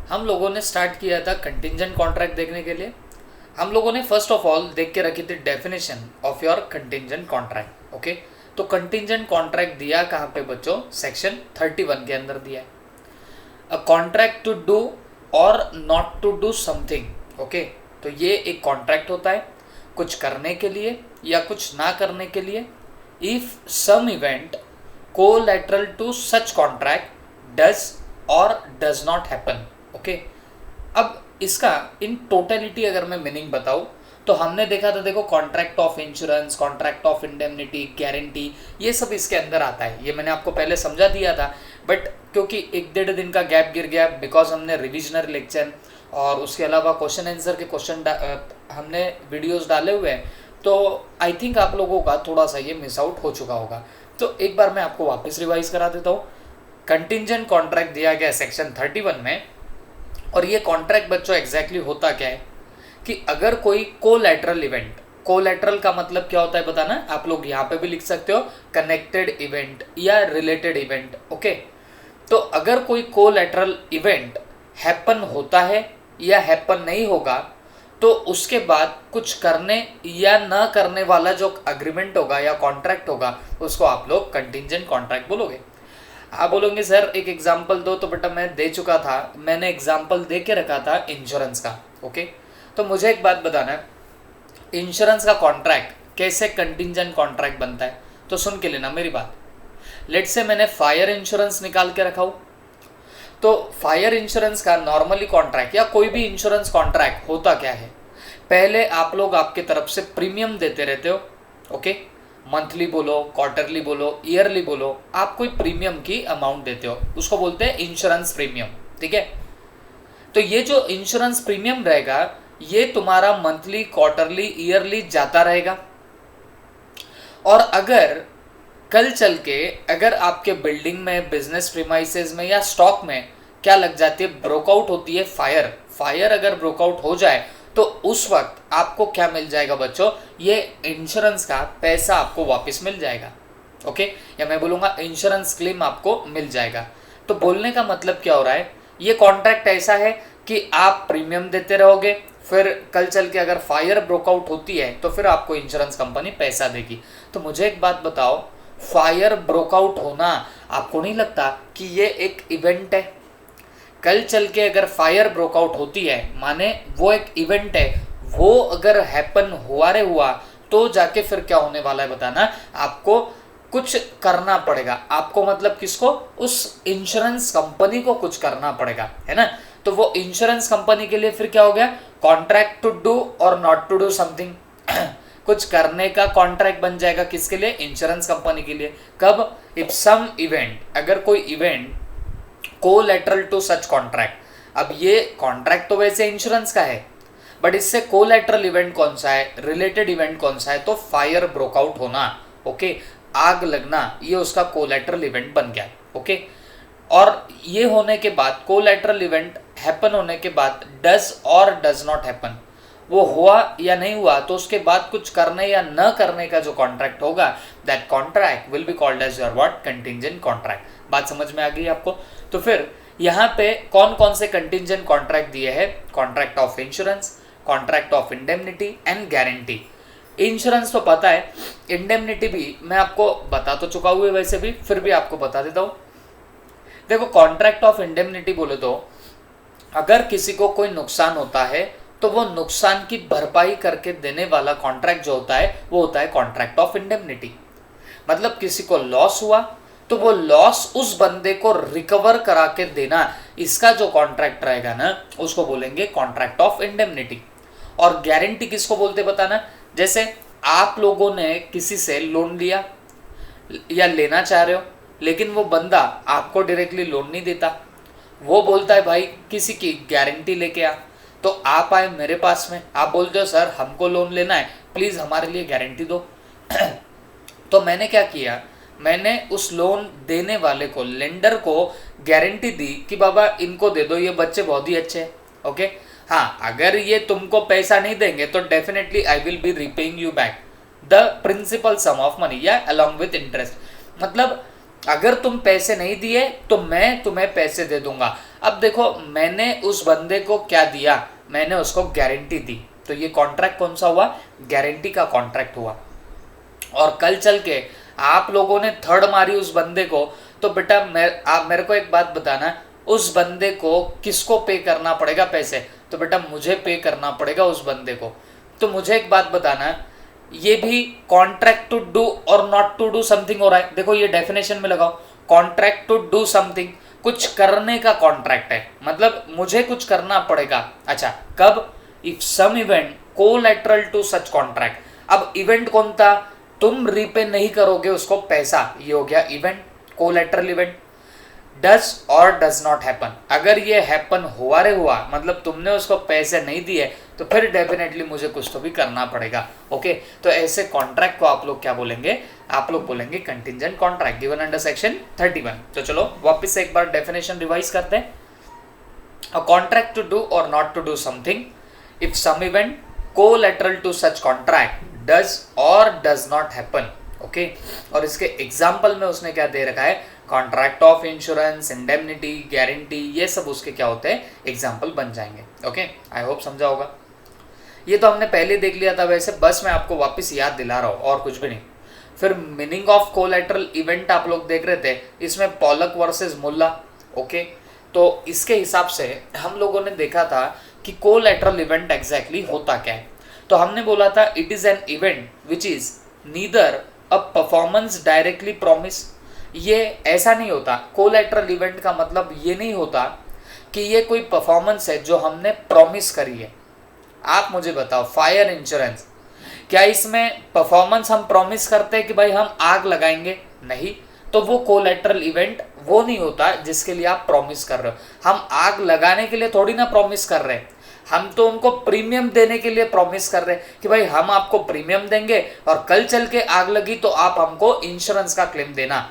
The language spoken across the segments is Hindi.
हम लोगों ने स्टार्ट किया था कंटिंजेंट कॉन्ट्रैक्ट देखने के लिए। हम लोगों ने फर्स्ट ऑफ ऑल देख के रखी थी definition of your contingent contract. Okay, तो कंटिंजेंट कॉन्ट्रैक्ट दिया कहाँ पे बच्चों? सेक्शन 31 के अंदर दिया है। A contract to do or not to do something. Okay, तो ये एक कॉन्ट्रैक्ट होता है कुछ करने के लिए या कुछ ना करने के लिए। If some event collateral to such contract does or does not happen. Okay, अब इसका इन टोटलिटी अगर मैं मीनिंग बताऊं तो हमने देखा था, देखो contract of insurance, contract of indemnity, guarantee, ये सब इसके अंदर आता है। ये मैंने आपको पहले समझा दिया था, बट क्योंकि 1-1.5 दिन का गैप गिर गया बिकॉज हमने रिविजनर लेक्चर और उसके अलावा क्वेश्चन आंसर के क्वेश्चन हमने वीडियोस डाले हुए हैं, तो आई थिंक आप लोगों का थोड़ा सा ये मिस आउट हो चुका होगा। तो एक बार मैं आपको वापस रिवाइज करा देता हूँ। कंटिंजेंट कॉन्ट्रैक्ट दिया गया सेक्शन 31 में, और ये कॉन्ट्रैक्ट बच्चों एग्जैक्टली होता क्या है कि अगर कोई कोलैटरल इवेंट, कोलैटरल का मतलब क्या होता है बताना, आप लोग यहाँ पे भी लिख सकते हो कनेक्टेड इवेंट या रिलेटेड इवेंट। ओके, तो अगर कोई कोलैटरल इवेंट हैपन होता है या हैपन नहीं होगा तो उसके बाद कुछ करने या ना करने वाला जो अग्रीमेंट होगा या कॉन्ट्रैक्ट होगा उसको आप लोग कंटिंजेंट कॉन्ट्रैक्ट बोलोगे। आप बोलोगे सर एक एग्जांपल दो, तो बेटा मैं दे चुका था, मैंने एग्जांपल दे के रखा था इंश्योरेंस का। ओके, तो मुझे एक बात बताना है, इंश्योरेंस का कॉन्ट्रैक्ट कैसे कंटिंजेंट कॉन्ट्रैक्ट बनता है, तो सुन के लेना मेरी बात। लेट्स से मैंने फायर इंश्योरेंस निकाल के रखा हूँ, तो फायर इंश्योरेंस का नॉर्मली कॉन्ट्रैक्ट या कोई भी इंश्योरेंस कॉन्ट्रैक्ट होता क्या है, पहले आप लोग आपके तरफ से प्रीमियम देते रहते हो। ओके, मंथली बोलो, क्वार्टरली बोलो, ईयरली बोलो, आप कोई प्रीमियम की अमाउंट देते हो, उसको बोलते हैं इंश्योरेंस प्रीमियम। ठीक है, तो ये जो इंश्योरेंस प्रीमियम रहेगा ये तुम्हारा मंथली, क्वार्टरली, ईयरली जाता रहेगा। और अगर कल चल के अगर आपके बिल्डिंग में, बिजनेस प्रीमाइसेस में या स्टॉक में क्या लग जाती है, ब्रोकआउट होती है फायर, फायर अगर ब्रोकआउट हो जाए तो उस वक्त आपको क्या मिल जाएगा बच्चों, ये इंश्योरेंस का पैसा आपको वापस मिल जाएगा। ओके, या मैं बोलूँगा इंश्योरेंस क्लेम आपको मिल जाएगा। तो बोलने का मतलब क्या हो रहा है, ये कॉन्ट्रैक्ट ऐसा है कि आप प्रीमियम देते रहोगे, फिर कल चल के अगर फायर ब्रोकआउट होती है तो फिर आपको इंश्योरेंस कंपनी पैसा देगी। तो मुझे एक बात बताओ, फायर ब्रोकआउट होना आपको नहीं लगता कि ये एक इवेंट है? कल चल के अगर फायर ब्रोकआउट होती है माने वो एक इवेंट है, वो अगर हैपन हुआ रे हुआ तो जाके फिर क्या होने वाला है बताना, आपको कुछ करना पड़ेगा। आपको मतलब किसको? उस इंश्योरेंस कंपनी को कुछ करना पड़ेगा, है ना। तो वो इंश्योरेंस कंपनी के लिए फिर क्या हो गया, contract to do or not to do something कुछ करने का कॉन्ट्रैक्ट बन जाएगा, किसके लिए? इंश्योरेंस कंपनी के लिए। कब? इफ सम इवेंट, अगर कोई event collateral to such contract. अब ये कॉन्ट्रैक्ट तो वैसे इंश्योरेंस का है, बट इससे कोलैटरल इवेंट कौन सा है, रिलेटेड इवेंट कौन सा है? तो फायर ब्रोकआउट होना। ओके, आग लगना, ये उसका कोलैटरल इवेंट बन गया। ओके, और ये होने के बाद, कोलैटरल इवेंट हैपन होने के बाद does or does not happen, वो हुआ या नहीं हुआ तो उसके बाद कुछ करने या न करने का जो कॉन्ट्रैक्ट होगा, that contract will be called as your what, contingent contract. बात समझ में आ गई आपको? तो फिर यहाँ पे कौन कौन से कंटिंजेंट कॉन्ट्रैक्ट दिए हैं? Contract of insurance, contract of indemnity and guarantee. Insurance तो पता है, इंडेमनिटी भी मैं आपको बता तो चुका हुआ है वैसे भी, फिर भी आपको बता देता हूँ। देखो कॉन्ट्रैक्ट ऑफ इंडेमनिटी बोले तो अगर किसी को कोई नुकसान होता है तो वो नुकसान की भरपाई करके देने वाला कॉन्ट्रैक्ट जो होता है वो होता है कॉन्ट्रैक्ट ऑफ इंडेमनिटी। मतलब किसी को लॉस हुआ तो वो लॉस उस बंदे को रिकवर करा के देना, इसका जो कॉन्ट्रैक्ट रहेगा ना उसको बोलेंगे कॉन्ट्रैक्ट ऑफ इंडेमनिटी। और गारंटी किसको बोलते बताना, जैसे आप लोगों ने किसी से लोन लिया या लेना चाह रहे हो, लेकिन वो बंदा आपको डायरेक्टली लोन नहीं देता, वो बोलता है भाई किसी की गारंटी लेके आ, तो आप आए मेरे पास में, आप बोलते हो सर हमको लोन लेना है, प्लीज़ हमारे लिए गारंटी दो तो मैंने क्या किया, मैंने उस लोन देने वाले को, लेंडर को गारंटी दी कि बाबा इनको दे दो, ये बच्चे बहुत ही अच्छे हैं। ओके, हाँ अगर ये तुमको पैसा नहीं देंगे तो definitely I will be repaying you back the principal sum of money या अलॉन्ग विथ इंटरेस्ट। मतलब अगर तुम पैसे नहीं दिए तो मैं तुम्हें पैसे दे दूंगा, अब देखो मैंने उस बंदे को क्या दिया, मैंने उसको गारंटी दी, तो ये कॉन्ट्रैक्ट कौन सा हुआ, गारंटी का कॉन्ट्रैक्ट हुआ। और कल चल के आप लोगों ने थर्ड मारी उस बंदे को, तो बेटा आप मेरे को एक बात बताना, उस बंदे को किसको पे करना पड़ेगा पैसे, तो बेटा मुझे पे करना पड़ेगा उस बंदे को। तो मुझे एक बात बताना, ये भी contract to do or not to do something हो रहा है। देखो ये डेफिनेशन में लगाओ, कॉन्ट्रैक्ट टू डू समथिंग, कुछ करने का कॉन्ट्रैक्ट है, मतलब मुझे कुछ करना पड़ेगा। अच्छा कब, if some event collateral to such contract. अब इवेंट कौन था, तुम रीपे नहीं करोगे उसको पैसा, ये हो गया event, collateral event. Does or does not happen, अगर ये हैपन हुआ रे हुआ, मतलब तुमने उसको पैसे नहीं दिए, तो फिर डेफिनेटली मुझे कुछ तो भी करना पड़ेगा। ओके, तो ऐसे कॉन्ट्रैक्ट को आप लोग क्या बोलेंगे, आप लोग बोलेंगे contingent contract given under section 31। तो चलो वापस से एक बार डेफिनेशन रिवाइज करते हैं। A contract to do or not to do something if some event collateral to such contract does or does not happen. Okay, और इसके एग्जाम्पल में उसने क्या दे रखा है, contract of insurance, indemnity, guarantee, ये सब उसके क्या होते हैं, एग्जाम्पल बन जाएंगे। ओके, आई होप समझा होगा। ये तो हमने पहले देख लिया था वैसे, बस मैं आपको वापस याद दिला रहा हूँ और कुछ भी नहीं। फिर मीनिंग ऑफ कोलैटरल इवेंट आप लोग देख रहे थे, इसमें पॉलक वर्सेस मुल्ला। ओके, तो इसके हिसाब से हम लोगों ने देखा था कि कोलैटरल इवेंट एग्जैक्टली होता क्या है। तो हमने बोला था it is an event which is neither a performance directly promise. ये ऐसा नहीं होता, कोलैटरल इवेंट का मतलब ये नहीं होता कि ये कोई परफॉर्मेंस है जो हमने प्रॉमिस करी है। आप मुझे बताओ, फायर इंश्योरेंस, क्या इसमें परफॉर्मेंस हम प्रॉमिस करते हैं कि भाई हम आग लगाएंगे? नहीं, तो वो कोलैटरल इवेंट वो नहीं होता जिसके लिए आप प्रॉमिस कर रहे हो। हम आग लगाने के लिए थोड़ी ना प्रॉमिस कर रहे हैं, हम तो उनको प्रीमियम देने के लिए प्रॉमिस कर रहे हैं कि भाई हम आपको प्रीमियम देंगे और कल चल के आग लगी तो आप हमको इंश्योरेंस का क्लेम देना।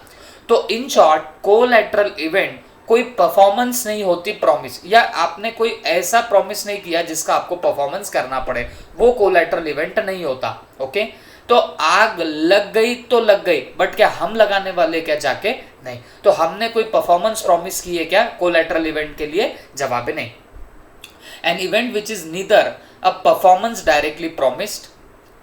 तो इन शॉर्ट कोलैटरल इवेंट कोई परफॉर्मेंस नहीं होती प्रॉमिस, या आपने कोई ऐसा प्रॉमिस नहीं किया जिसका आपको परफॉर्मेंस करना पड़े, वो कोलैटरल इवेंट नहीं होता। ओके, तो आग लग गई तो लग गई, बट क्या हम लगाने वाले क्या जाके? नहीं। तो हमने कोई परफॉर्मेंस प्रॉमिस की है क्या कोलैटरल इवेंट के लिए? जवाब नहीं। An event which is neither a performance directly promised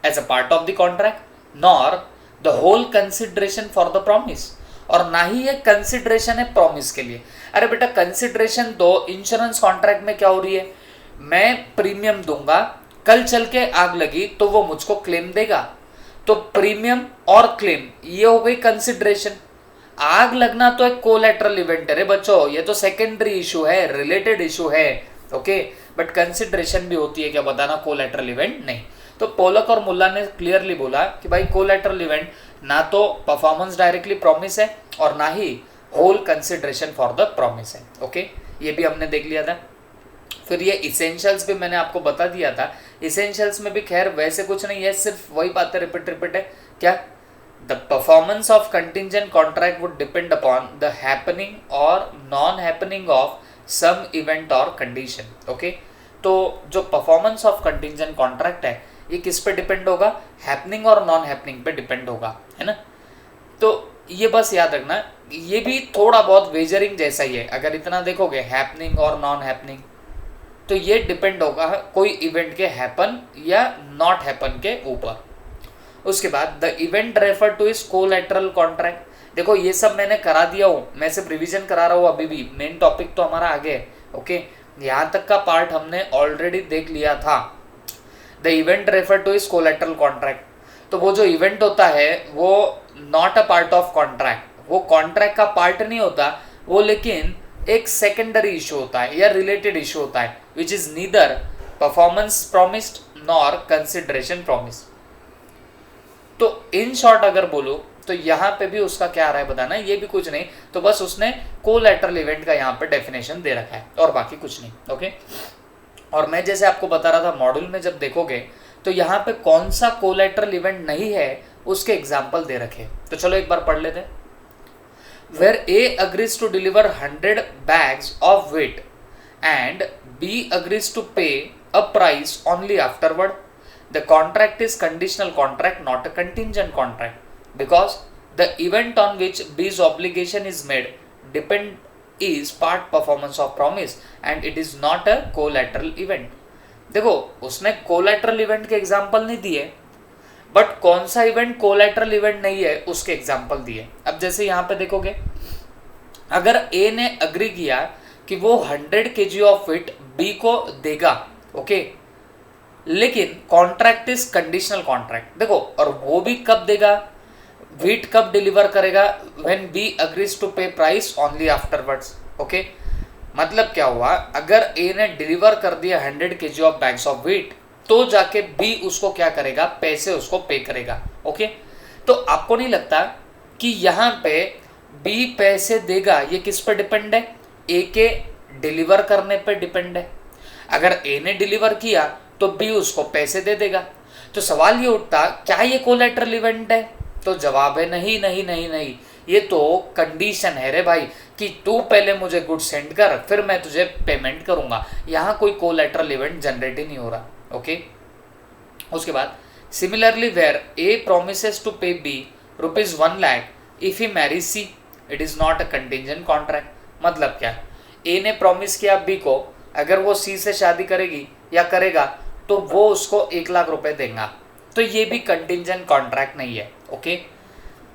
as a part of the contract nor the whole consideration for the promise, और ना ही ये कंसिडरेशन है प्रॉमिस के लिए। अरे बेटा कंसिडरेशन तो इंश्योरेंस कॉन्ट्रैक्ट में क्या हो रही है, मैं प्रीमियम दूंगा, कल चल के आग लगी तो वो मुझको क्लेम देगा, तो प्रीमियम और क्लेम ये हो गई कंसिडरेशन। आग लगना तो एक कोलैटरल इवेंट है रे बच्चों, ये तो सेकेंडरी इशू है, रिलेटेड इशू है। ओके, बट कंसिडरेशन भी होती है क्या, बताना, कोलैटरल इवेंट नहीं। तो पोलक और मुल्ला ने क्लियरली बोला कि भाई कोलैटरल इवेंट ना तो परफॉर्मेंस डायरेक्टली प्रॉमिस है और ना ही whole consideration for the promise है। ओके, ये भी हमने देख लिया था। फिर ये इसेंशियल्स भी मैंने आपको बता दिया था। इसेंशियल्स में भी खैर वैसे कुछ नहीं है, सिर्फ वही बातें रिपीट है। क्या, the performance of contingent contract would depend upon the happening और non happening of some event और कंडीशन। ओके, तो जो परफॉर्मेंस ऑफ कंटिंजेंट कॉन्ट्रैक्ट है ये किस पे डिपेंड होगा, हैपनिंग और नॉन हैपनिंग पे डिपेंड होगा, है ना। तो ये बस याद रखना, ये भी थोड़ा बहुत वेजरिंग जैसा ही है। अगर इतना देखोगे हैपनिंग और नॉन हैपनिंग, तो ये डिपेंड होगा कोई इवेंट के हैपन या नॉट हैपन के ऊपर। उसके बाद the event refer two is collateral contract. देखो ये सब मैंने करा दिया हूँ, मैं सिर्फ रिवीजन करा रहा हूँ, अभी भी मेन टॉपिक तो हमारा आगे है। ओके, यहाँ तक का पार्ट हमने ऑलरेडी देख लिया था। The event refer two is collateral contract, तो वो जो इवेंट होता है वो not a part of contract, वो कॉन्ट्रैक्ट का पार्ट नहीं होता वो, लेकिन एक सेकेंडरी इशू होता है या रिलेटेड इशू होता है, which is neither performance promised nor consideration promise. तो इन शॉर्ट अगर बोलो तो यहाँ पे भी उसका क्या आ रहा है बताना, ये भी कुछ नहीं, तो बस उसने कोलैटरल इवेंट का यहाँ पे डेफिनेशन दे रखा है और बाकी कुछ नहीं। ओके, और मैं जैसे आपको बता रहा था मॉड्यूल में जब देखोगे तो यहाँ पे कौन सा कोलैटरल इवेंट नहीं है उसके एग्जाम्पल दे रखे। तो चलो एक बार पढ़ लेते हैं। Where A agrees to deliver 100 bags of wheat and B agrees to pay a price only afterward, the contract is conditional contract, not a contingent contract, because the event on which B's obligation is made is part performance of promise and it is not a collateral event. देखो उसने कोलैटरल इवेंट के एग्जांपल नहीं दिए, बट कौन सा इवेंट कोलैटरल इवेंट नहीं है उसके एग्जांपल दिए. अब जैसे यहाँ पे देखोगे, अगर ए ने अग्री किया कि वो 100 kg ऑफ व्हीट बी को देगा, ओके, लेकिन कॉन्ट्रैक्ट इज कंडीशनल कॉन्ट्रैक्ट. देखो, और वो भी कब देगा, व्हीट कब डिलीवर करेगा, व्हेन बी अग्रीज टू पे प्राइस ओनली आफ्टरवर्ड्स. ओके, मतलब क्या हुआ, अगर ए ने डिलीवर कर दिया 100 kg of bags of wheat, तो जाके बी उसको क्या करेगा, पैसे उसको पे करेगा. ओके, तो आपको नहीं लगता कि यहाँ पे बी पैसे देगा, ये किस पे डिपेंड है, ए के डिलीवर करने पे डिपेंड है. अगर ए ने डिलीवर किया तो बी उसको पैसे दे देगा. तो सवाल ये उठता, क्या ये कोलैटरल इवेंट है? तो जवाब है नहीं नहीं नहीं नहीं, ये तो कंडीशन है रे भाई, कि तू पहले मुझे गुड सेंड कर, फिर मैं तुझे पेमेंट करूंगा. यहाँ कोई कोलैटरल इवेंट जनरेट ही नहीं हो रहा. ओके, उसके बाद similarly where A promises to pay B ₹1 lakh if he marries C, it is not a contingent contract. मतलब क्या, ए ने प्रॉमिस किया बी को, अगर वो सी से शादी करेगी या करेगा तो वो उसको 1 लाख रुपए देगा, तो ये भी कंटिंजेंट कॉन्ट्रैक्ट नहीं है. ओके,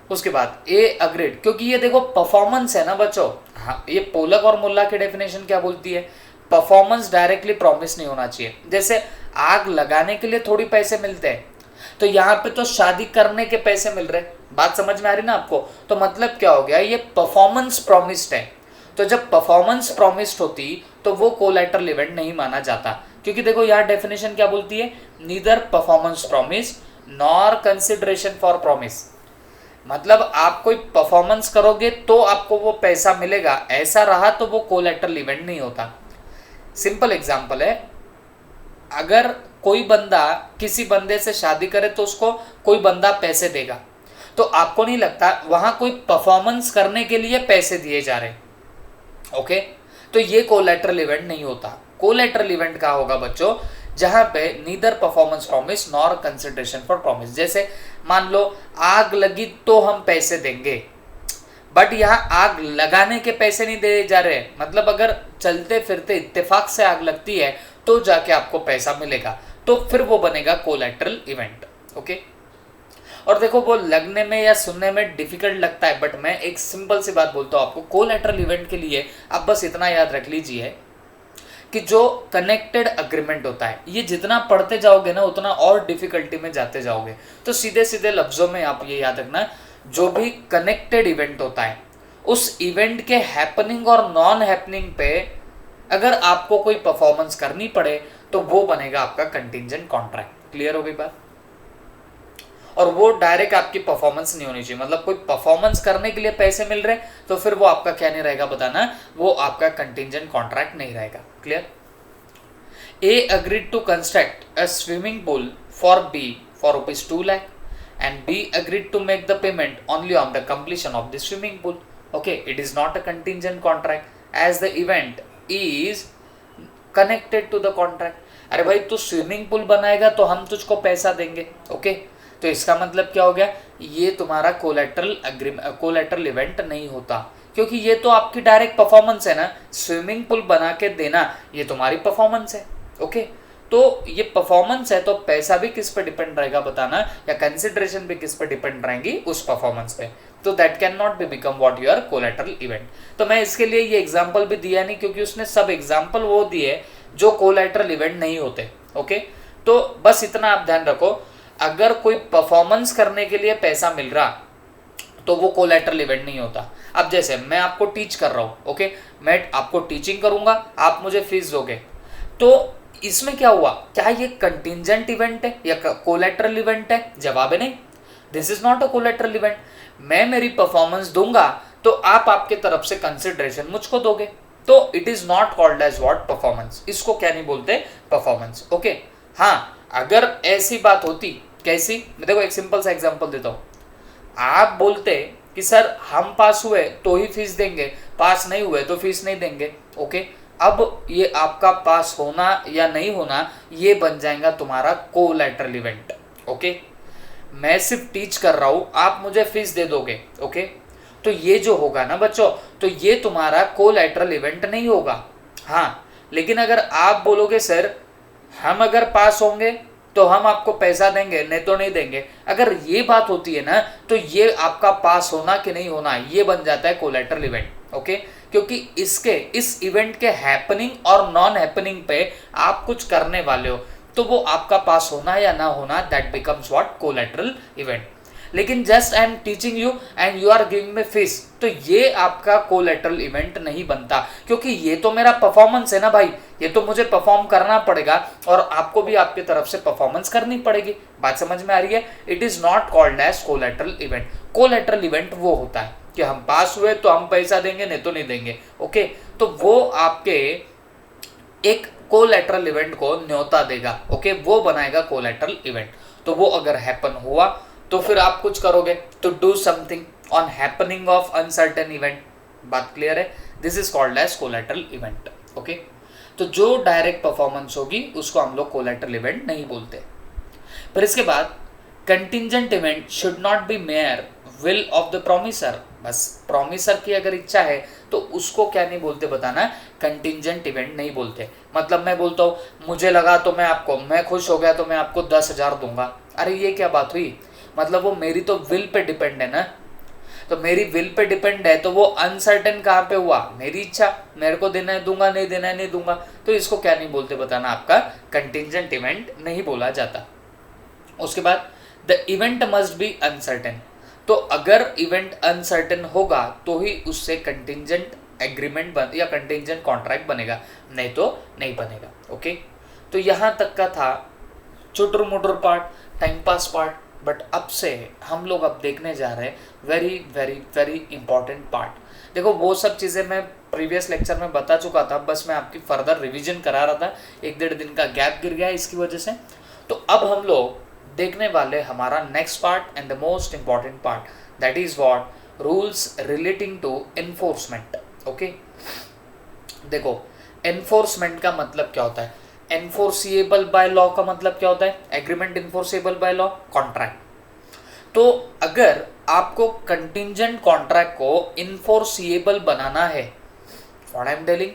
उसके बाद ए अग्रीड, क्योंकि ये देखो परफॉर्मेंस है ना बच्चों. हाँ, ये पोलक और मुल्ला की डेफिनेशन क्या बोलती है, परफॉर्मेंस डायरेक्टली प्रॉमिस नहीं होना चाहिए. जैसे आग लगाने के लिए थोड़ी पैसे मिलते हैं, तो यहाँ पे तो शादी करने के पैसे मिल रहे. बात समझ में आ रही ना आपको? तो मतलब क्या हो गया, ये परफॉर्मेंस प्रॉमिस्ड है. तो जब परफॉर्मेंस प्रॉमिस्ड होती तो वो कोलैटरल इवेंट नहीं माना जाता, क्योंकि देखो यहाँ डेफिनेशन क्या बोलती है, neither performance promise nor consideration for promise. मतलब आप कोई परफॉर्मेंस करोगे तो आपको वो पैसा मिलेगा, ऐसा रहा तो वो कोलैटरल इवेंट नहीं होता. सिंपल एग्जांपल है, अगर कोई बंदा किसी बंदे से शादी करे तो उसको कोई बंदा पैसे देगा, तो आपको नहीं लगता वहां कोई परफॉर्मेंस करने के लिए पैसे दिए जा रहे. ओके, तो ये कोलैटरल इवेंट नहीं होता. कोलैटरल इवेंट का होगा बच्चों जहां पे neither performance promise nor consideration for promise. जैसे मान लो आग लगी तो हम पैसे देंगे, बट यहाँ आग लगाने के पैसे नहीं दिए जा रहे. मतलब अगर चलते फिरते इत्तेफाक से आग लगती है तो जाके आपको पैसा मिलेगा, तो फिर वो बनेगा कोलैटरल इवेंट. ओके, और देखो वो लगने में या सुनने में डिफिकल्ट लगता है, बट मैं एक सिंपल सी बात बोलता हूँ आपको, कोलैटरल इवेंट के लिए आप बस इतना याद रख लीजिए कि जो कनेक्टेड अग्रीमेंट होता है, ये जितना पढ़ते जाओगे ना उतना और डिफिकल्टी में जाते जाओगे. तो सीधे सीधे लफ्जों में आप ये याद रखना, जो भी कनेक्टेड इवेंट होता है उस इवेंट के हैपनिंग और नॉन हैपनिंग पे अगर आपको कोई परफॉर्मेंस करनी पड़े तो वो बनेगा आपका कंटिंजेंट कॉन्ट्रैक्ट. क्लियर हो गई बात? और वो डायरेक्ट आपकी परफॉर्मेंस नहीं होनी चाहिए. मतलब कोई परफॉर्मेंस करने के लिए पैसे मिल रहे तो फिर वो आपका क्या नहीं रहेगा बताना, वो आपका कंटिंजेंट कॉन्ट्रैक्ट नहीं रहेगा. Clear? A agreed to construct a swimming pool for B for ₹2 lakh and B agreed to make the payment only on the completion of the swimming pool. Okay, it is not a contingent contract as the event is connected to the contract. अरे भाई तू स्विमिंग पूल बनाएगा तो हम तुझको पैसा देंगे. ओके, तो इसका मतलब क्या हो गया, ये तुम्हारा कोलैटरल इवेंट नहीं होता, क्योंकि ये तो आपकी डायरेक्ट परफॉर्मेंस है ना. स्विमिंग पूल बना के देना ये तुम्हारी परफॉर्मेंस है. ओके, तो ये परफॉर्मेंस है तो पैसा भी किस पे डिपेंड रहेगा बताना, या कंसिडरेशन भी किस पे डिपेंड रहेंगी, उस परफॉर्मेंस पे. तो that can not be become what your collateral event. तो मैं इसके लिए ये एग्जांपल भी दिया नहीं, क्योंकि उसने सब एग्जांपल वो दिए जो कोलैटरल इवेंट नहीं होते. ओके, तो बस इतना आप ध्यान रखो, अगर कोई परफॉर्मेंस करने के लिए पैसा मिल रहा तो वो कोलैटरल इवेंट नहीं होता. अब जैसे मैं आपको टीच कर रहा हूँ, ओके, मैं आपको टीचिंग करूंगा, आप मुझे फीस दोगे, तो इसमें क्या हुआ, क्या ये कंटिंजेंट इवेंट है या कोलैटरल इवेंट है? जवाब है नहीं, this is not a collateral event. मैं मेरी परफॉर्मेंस दूंगा तो आप आपके तरफ से कंसिडरेशन मुझको दोगे, तो it is not called as what, performance. इसको क्या नहीं बोलते, परफॉर्मेंस. ओके, हाँ, अगर ऐसी बात होती, कैसी, मैं देखो एक सिंपल सा एग्जांपल देता हूँ. आप बोलते कि सर हम पास हुए तो ही फीस देंगे, पास नहीं हुए तो फीस नहीं देंगे. ओके, अब ये आपका पास होना या नहीं होना ये बन जाएगा तुम्हारा कोलैटरल इवेंट. ओके, मैं सिर्फ टीच कर रहा हूँ, आप मुझे फीस दे दोगे. ओके, तो ये जो होगा ना बच्चों, तो ये तुम्हारा कोलैटरल इवेंट नहीं होगा। हाँ, लेकिन अगर आप बोलोगे सर हम अगर पास होंगे तो हम आपको पैसा देंगे, नहीं तो नहीं देंगे, अगर ये बात होती है ना, तो ये आपका पास होना कि नहीं होना ये बन जाता है कोलैटरल इवेंट। ओके, क्योंकि इस इवेंट के हैपनिंग और नॉन हैपनिंग पे आप कुछ करने वाले हो, तो वो आपका पास होना या ना होना, that becomes what, collateral event. लेकिन just I am teaching you and you are giving me fees, तो ये आपका कोलैटरल इवेंट नहीं बनता, क्योंकि ये तो मेरा परफॉर्मेंस है ना भाई, ये तो मुझे परफॉर्म करना पड़ेगा और आपको भी आपकी तरफ से परफॉर्मेंस करनी पड़ेगी। बात समझ में आ रही है? It is not called as collateral event. Collateral event वो होता है कि हम पास हुए तो हम पैसा देंगे, नहीं तो नहीं देंगे। ओके, तो वो आपके एक कोलैटरल इवेंट को न्योता देगा। ओके, वो बनाएगा कोलैटरल इवेंट। तो वो अगर हैपन हुआ तो फिर आप कुछ करोगे, तो do something on happening of uncertain event. बात क्लियर है? This is called as collateral event. Okay, तो जो डायरेक्ट परफॉर्मेंस होगी उसको हम लोग कोलैटरल इवेंट नहीं बोलते। फिर इसके बाद contingent event should not be mayor will of the promisor. बस प्रॉमिसर की अगर इच्छा है तो उसको क्या नहीं बोलते बताना, कंटिंजेंट इवेंट नहीं बोलते। मतलब मैं बोलता हूँ मुझे लगा तो मैं खुश हो गया तो मैं आपको 10,000 दूंगा, अरे ये क्या बात हुई? मतलब वो मेरी तो विल पे डिपेंड है ना, तो मेरी विल पे डिपेंड है, तो वो अनसर्टेन कहाँ पे हुआ? मेरी इच्छा, मेरे को देना है दूंगा, नहीं देना है नहीं दूंगा, तो इसको क्या नहीं बोलते बताना, आपका कंटिंजेंट इवेंट नहीं बोला जाता। उसके बाद the event must be uncertain. तो अगर इवेंट अनसर्टेन होगा तो ही उससे कंटिंजेंट एग्रीमेंट या कंटिंजेंट कॉन्ट्रैक्ट बनेगा, नहीं तो नहीं बनेगा। ओके, तो यहाँ तक का था चुटर मुटर part, time pass part. But अब से हम लोग अब देखने जा रहे हैं very very very important part. देखो वो सब चीज़ें मैं प्रीवियस लेक्चर में बता चुका था, बस मैं आपकी फर्दर रिवीजन करा रहा था, 1-1.5 दिन का गैप गिर गया इसकी वजह से। तो अब हम लोग देखने वाले हमारा next part and the most important part, that is what, rules relating to enforcement. Okay, देखो एनफोर्समेंट का मतलब क्या होता है? एनफोर्सिएबल बाय लॉ का मतलब क्या होता है? Agreement enforceable by law, contract. तो अगर आपको कंटिंजेंट कॉन्ट्रैक्ट को इन्फोर्सिएबल बनाना है, what I am telling,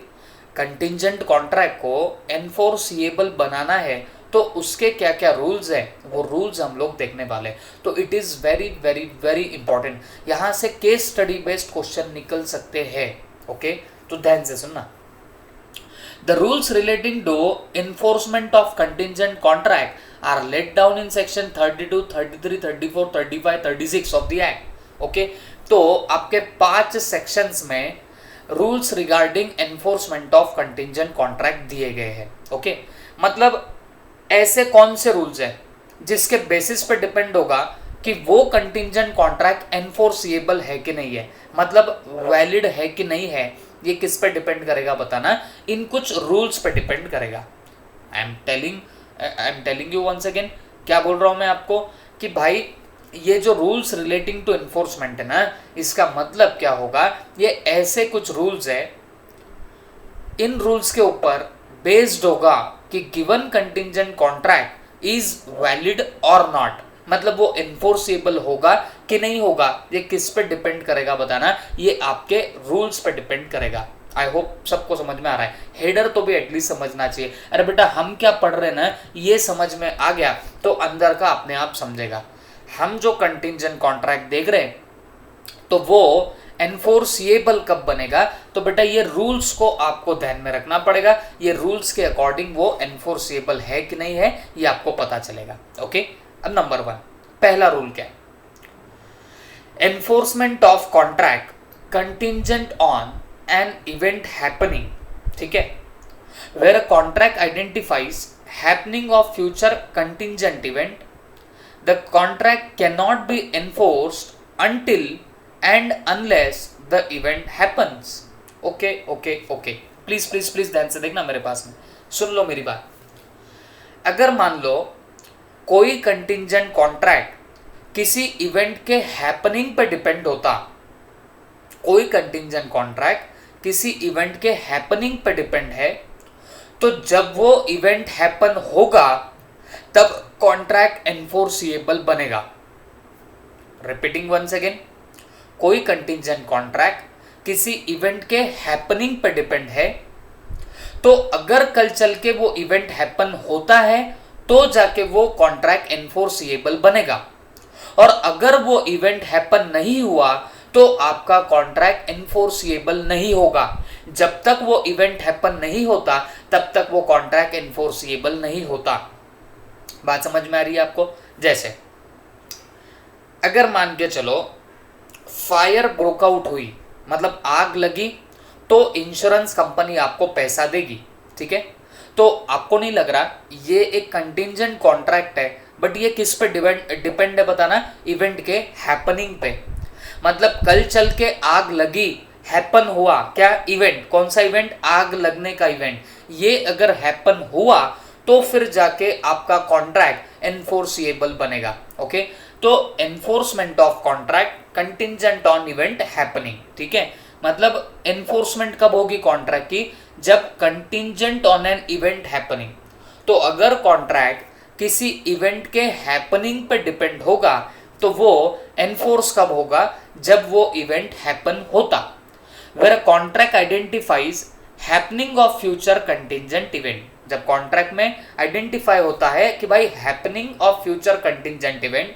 contingent contract को एनफोर्सिएबल बनाना है, तो उसके क्या क्या रूल्स हैं, वो रूल्स हम लोग देखने वाले हैं। तो it is very very very important. यहाँ से केस स्टडी बेस्ड क्वेश्चन निकल सकते हैं। ओके, तो ध्यान से सुनना। The rules relating to enforcement of contingent contract are laid down in section 32, 33, 34, 35, 36 of the Act. Okay, तो आपके 5 sections में rules regarding enforcement of contingent contract दिए गए हैं। Okay, मतलब ऐसे कौन से rules हैं जिसके बेसिस पे डिपेंड होगा कि वो कंटिंजेंट कॉन्ट्रैक्ट एनफोर्सिएबल है कि नहीं है, मतलब वैलिड है कि नहीं है, ये किस पे डिपेंड करेगा बताना, इन कुछ रूल्स पे डिपेंड करेगा। I am telling you once again, क्या बोल रहा हूं मैं आपको कि भाई ये जो रूल्स रिलेटिंग टू एनफोर्समेंट है ना, इसका मतलब क्या होगा, ये ऐसे कुछ रूल्स है, इन रूल्स के ऊपर बेस्ड होगा कि given contingent contract is valid और नॉट, मतलब वो एनफोर्सेबल होगा कि नहीं होगा, ये किस पे डिपेंड करेगा बताना, ये आपके रूल्स पे डिपेंड करेगा। आई होप सबको समझ में आ रहा है। हेडर तो भी एटलीस्ट समझना चाहिए। अरे बेटा हम क्या पढ़ रहे हैं ना, ये समझ में आ गया तो अंदर का अपने आप समझेगा। हम जो कंटिंजेंट कॉन्ट्रैक्ट देख रहे हैं तो वो एनफोर्सिएबल कब बनेगा, तो बेटा ये रूल्स को आपको ध्यान में रखना पड़ेगा, ये रूल्स के अकॉर्डिंग वो एनफोर्सिएबल है कि नहीं है ये आपको पता चलेगा। ओके, अब नंबर 1 पहला रूल क्या है, enforcement of contract contingent on an event happening, ठीक है, where a contract identifies happening of future contingent event, the contract can not be enforced until and unless the event happens. Okay okay okay, please please please ध्यान से देखना मेरे पास में, सुन लो मेरी बात। अगर मान लो कोई कंटिंजेंट कॉन्ट्रैक्ट किसी इवेंट के हैपनिंग पे डिपेंड होता, कोई कंटिंजेंट कॉन्ट्रैक्ट किसी इवेंट के हैपनिंग पे डिपेंड है, तो जब वो इवेंट हैपन होगा तब कॉन्ट्रैक्ट एनफोर्सिएबल बनेगा। रिपीटिंग वंस अगेन, कोई कंटिंजेंट कॉन्ट्रैक्ट किसी इवेंट के हैपनिंग पे डिपेंड है, तो अगर कल चल के वो इवेंट हैपन होता है तो जाके वो कॉन्ट्रैक्ट एनफोर्सिएबल बनेगा, और अगर वो इवेंट हैपन नहीं हुआ तो आपका कॉन्ट्रैक्ट एनफोर्सिएबल नहीं होगा। जब तक वो इवेंट हैपन नहीं होता तब तक वो कॉन्ट्रैक्ट एनफोर्सिएबल नहीं होता। बात समझ में आ रही है आपको? जैसे अगर मान के चलो फायर ब्रोकआउट हुई, मतलब आग लगी, तो इंश्योरेंस कंपनी आपको पैसा देगी, ठीक है। तो आपको नहीं लग रहा ये एक कंटिंजेंट कॉन्ट्रैक्ट है, बट ये किस पे डिपेंड है बताना? इवेंट के हैपनिंग पे। मतलब कल चल के आग लगी, हैपन हुआ, क्या इवेंट? कौन सा इवेंट? आग लगने का इवेंट। ये अगर हैपन हुआ तो फिर जाके आपका कॉन्ट्रैक्ट एनफोर्सिएबल बनेगा। ओके, तो enforcement of contract contingent on event happening, ठीक है। मतलब एनफोर्समेंट कब होगी कॉन्ट्रैक्ट की? जब contingent on an event happening. तो अगर कॉन्ट्रैक्ट किसी इवेंट के हैपनिंग पे डिपेंड होगा तो वो एनफोर्स कब होगा? जब वो इवेंट हैपन होता। Where contract identifies happening of future contingent event, जब कॉन्ट्रैक्ट में आइडेंटिफाई होता है कि भाई happening of future contingent event,